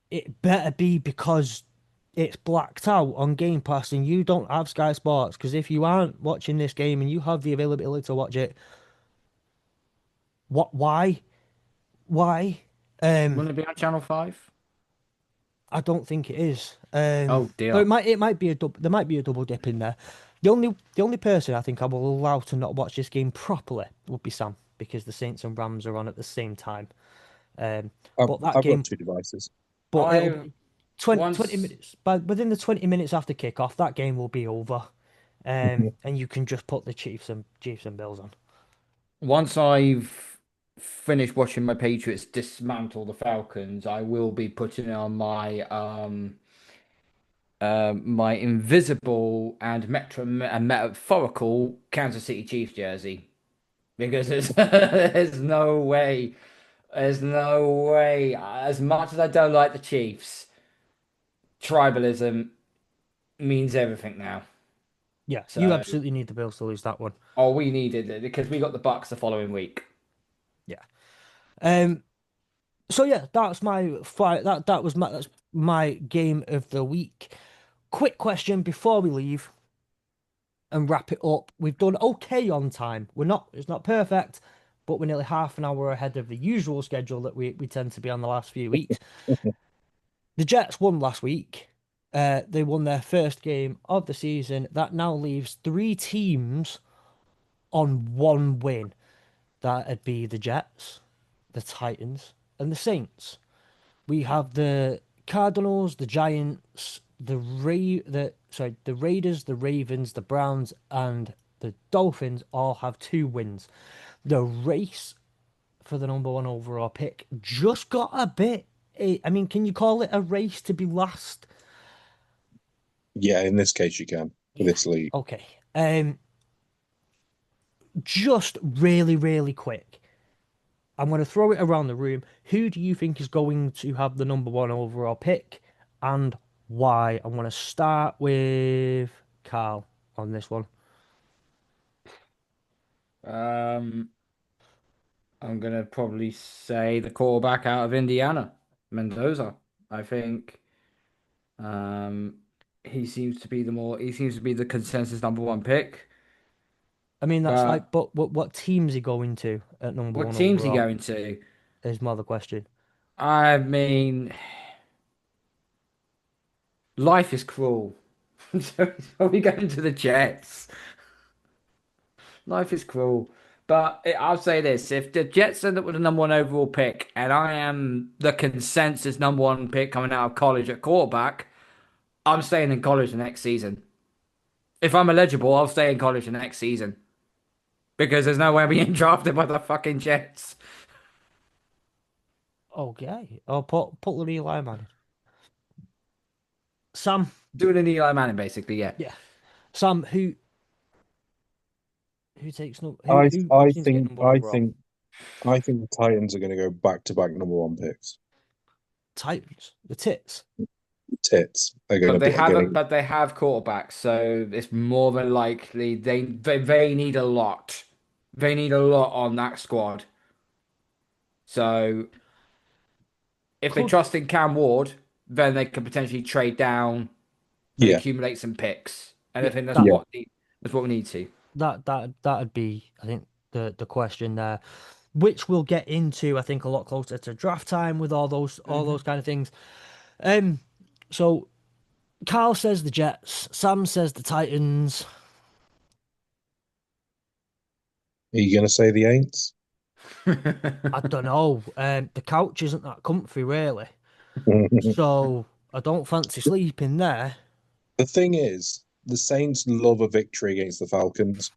A: it better be because it's blacked out on Game Pass and you don't have Sky Sports. Because if you aren't watching this game and you have the availability to watch it, what? Why? Why?
D: Wouldn't it be on Channel 5?
A: I don't think it is.
D: Oh
A: Though
D: dear.
A: it might be there might be a double dip in there. The only person I think I will allow to not watch this game properly would be Sam because the Saints and Rams are on at the same time. Um,
C: I've,
A: but that
C: I've got
A: game,
C: two devices.
A: but it'll
D: I
A: be 20
D: once
A: minutes. But within the 20 minutes after kickoff, that game will be over. And you can just put the Chiefs and Bills on.
D: once I've finished watching my Patriots dismantle the Falcons, I will be putting on my invisible and metaphorical Kansas City Chiefs jersey because there's no way. As much as I don't like the Chiefs, tribalism means everything now.
A: Yeah, you
D: So,
A: absolutely need the Bills to lose that one.
D: oh, we needed it because we got the Bucks the following week.
A: Yeah. Um. So yeah, that's my fight. That's my game of the week. Quick question before we leave and wrap it up. We've done okay on time. It's not perfect, but we're nearly half an hour ahead of the usual schedule that we tend to be on the last few weeks. The Jets won last week. They won their first game of the season. That now leaves three teams on one win. That'd be the Jets, the Titans, and the Saints. We have the Cardinals, the Giants, the Raiders, the Ravens, the Browns, and the Dolphins all have 2 wins. The race for the number one overall pick just got a bit. I mean, can you call it a race to be last?
C: Yeah, in this case you can for
A: Yeah.
C: this league.
A: Okay. Just really, really quick. I'm going to throw it around the room. Who do you think is going to have the number one overall pick and why? I'm going to start with Carl on this one.
D: Um, I'm gonna probably say the quarterback out of Indiana, Mendoza. I think um, he seems to be the consensus number one pick.
A: I mean, that's
D: But
A: like, but what team is he going to at number
D: what
A: one
D: team's he
A: overall?
D: going to?
A: Is my other question.
D: I mean, life is cruel. So he's probably going to the Jets. Life is cruel. But I'll say this: if the Jets end up with the number one overall pick, and I am the consensus number one pick coming out of college at quarterback, I'm staying in college the next season. If I'm eligible, I'll stay in college the next season because there's no way I'm being drafted by the fucking Jets.
A: Okay. I'll put the Eli Manning. Sam.
D: Doing an Eli Manning, basically, yeah.
A: Yeah. Sam, who takes no
C: I
A: who do
C: I
A: you think to get
C: think
A: number one
C: I
A: overall?
C: think I think the Titans are going to go back to back number one picks.
A: Titans, the Tits.
C: Tits are going to be getting.
D: But they have quarterbacks, so it's more than likely they need a lot. They need a lot on that squad. So if they
A: Could
D: trust in Cam Ward, then they can potentially trade down and
C: Yeah,
D: accumulate some picks. And I
A: yeah,
D: think
C: yeah,
D: that's what we need to.
A: that'd be, I think, the question there, which we'll get into, I think, a lot closer to draft time with all those kind of things. Um, so Carl says the Jets, Sam says the Titans.
C: are you going to say the Aints?
A: I don't know. The couch isn't that comfy, really, so I don't fancy sleeping there.
C: The thing is, the Saints love a victory against the Falcons.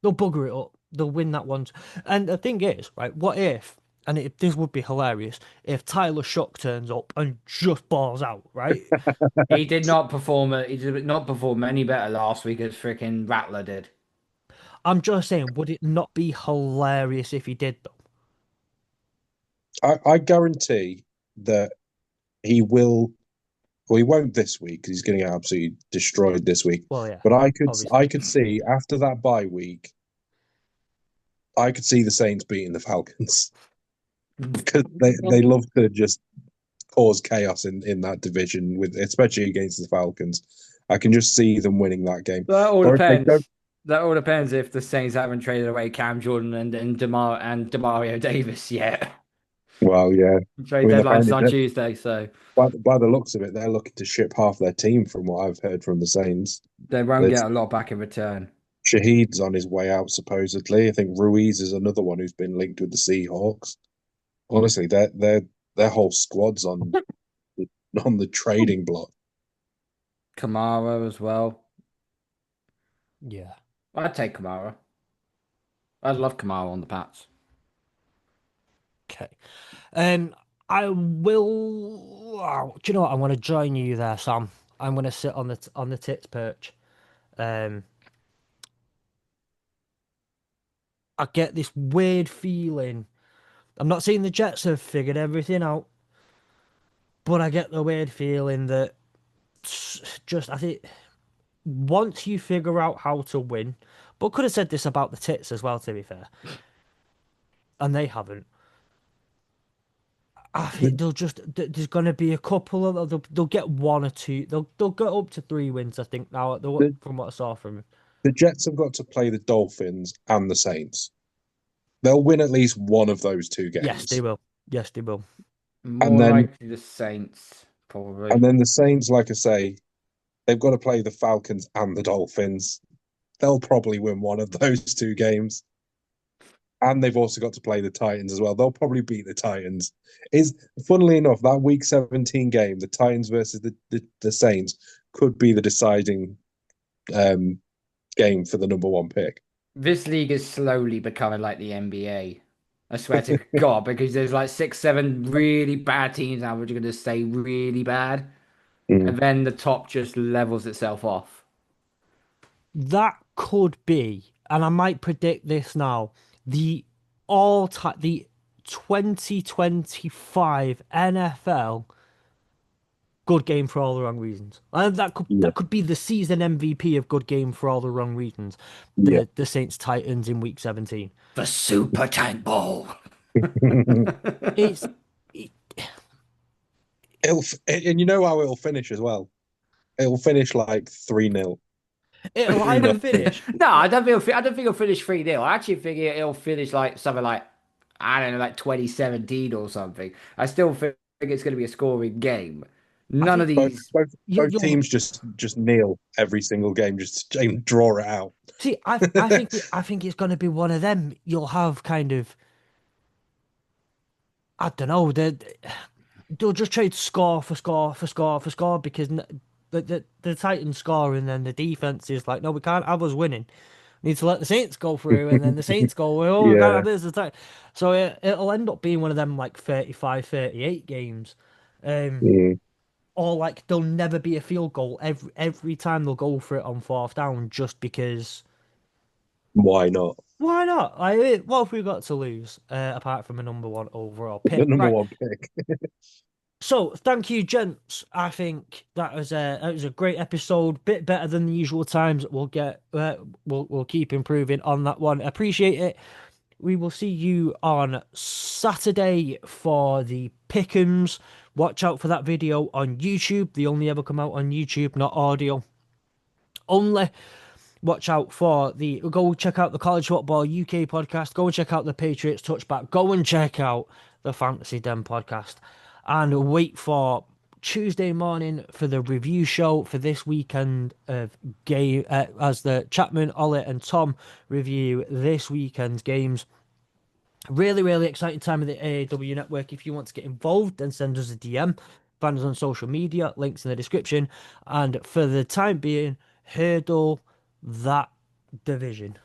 A: They'll bugger it up. They'll win that one. And the thing is, right? What if and this would be hilarious if Tyler Shook turns up and just balls out, right?
D: He did not perform. He did not perform any better last week as freaking Rattler did.
A: I'm just saying, would it not be hilarious if he did though?
C: I guarantee that he will. Well, he won't this week because he's going to get absolutely destroyed this week.
A: Well, yeah,
C: But
A: obviously.
C: I could see after that bye week, I could see the Saints beating the Falcons because they love to just cause chaos in that division with especially against the Falcons. I can just see them winning that game.
D: That all
C: Or if they
D: depends.
C: don't,
D: That all depends if the Saints haven't traded away Cam Jordan and Demario Davis yet.
C: well, yeah. I
D: Trade
C: mean,
D: deadline's on
C: apparently,
D: Tuesday, so
C: by the looks of it, they're looking to ship half their team, from what I've heard from the Saints.
D: they won't
C: There's
D: get a lot back in return.
C: Shaheed's on his way out, supposedly. I think Ruiz is another one who's been linked with the Seahawks. Honestly, their whole squad's on the trading block.
D: Kamara as well.
A: Yeah.
D: I'd take Kamara. I'd love Kamara on the Pats.
A: Okay. I will. Do you know what? I want to join you there, Sam. I'm going to sit on the tits perch. I get this weird feeling. I'm not saying the Jets have figured everything out, but I get the weird feeling that just I think once you figure out how to win, but could have said this about the tits as well, to be fair, and they haven't. I think there's going to be a couple of they'll get one or two. They'll get up to 3 wins, I think, now from what I saw from.
C: The Jets have got to play the Dolphins and the Saints. They'll win at least one of those two games.
A: Yes, they will. Yes, they will.
D: More
C: then-
D: likely the Saints, probably.
C: And then the Saints, like I say, they've got to play the Falcons and the Dolphins. They'll probably win one of those two games. And they've also got to play the Titans as well. They'll probably beat the Titans. Funnily enough, that Week 17 game, the Titans versus the Saints, could be the deciding game for the number one pick.
D: This league is slowly becoming like the NBA. I swear to God, because there's like 6, 7 really bad teams now which are going to stay really bad.
C: Mm.
D: And then the top just levels itself off.
A: That could be, and I might predict this now, the 2025 NFL good game for all the wrong reasons. And that could be the season MVP of good game for all the wrong reasons. The Saints Titans in Week 17.
D: The Super Tank Bowl.
A: It's
C: And you know how it'll finish as well. It'll finish like 3-0.
A: it'll either finish.
D: No, I don't think it'll finish 3-0. I actually think it'll finish like something like, I don't know, like 2017 or something. I still think it's going to be a scoring game. None of these.
C: Both
A: you're-
C: teams just kneel every single game, just to draw it out.
A: See, I think it's going to be one of them. You'll have kind of, I don't know, they'll just trade score for score for score for score because the Titans score and then the defense is like, no, we can't have us winning. We need to let the Saints go through and then the Saints go, oh, we can't have this. So it'll end up being one of them like 35, 38 games. Or like there'll never be a field goal every time they'll go for it on fourth down just because.
C: Why not?
A: Why not? What have we got to lose apart from a number one overall pick?
C: The number
A: Right.
C: one pick.
A: So thank you, gents. I think that was a great episode. Bit better than the usual times. We'll get we'll keep improving on that one. Appreciate it. We will see you on Saturday for the Pick'ems. Watch out for that video on YouTube. They only ever come out on YouTube, not audio only. Watch out for go check out the College Football UK podcast. Go and check out the Patriots Touchback. Go and check out the Fantasy Den podcast. And wait for Tuesday morning for the review show for this weekend of game as the Chapman, Ollie and Tom review this weekend's games. Really, really exciting time of the AAW network. If you want to get involved, then send us a DM. Find us on social media, links in the description. And for the time being, hurdle that division.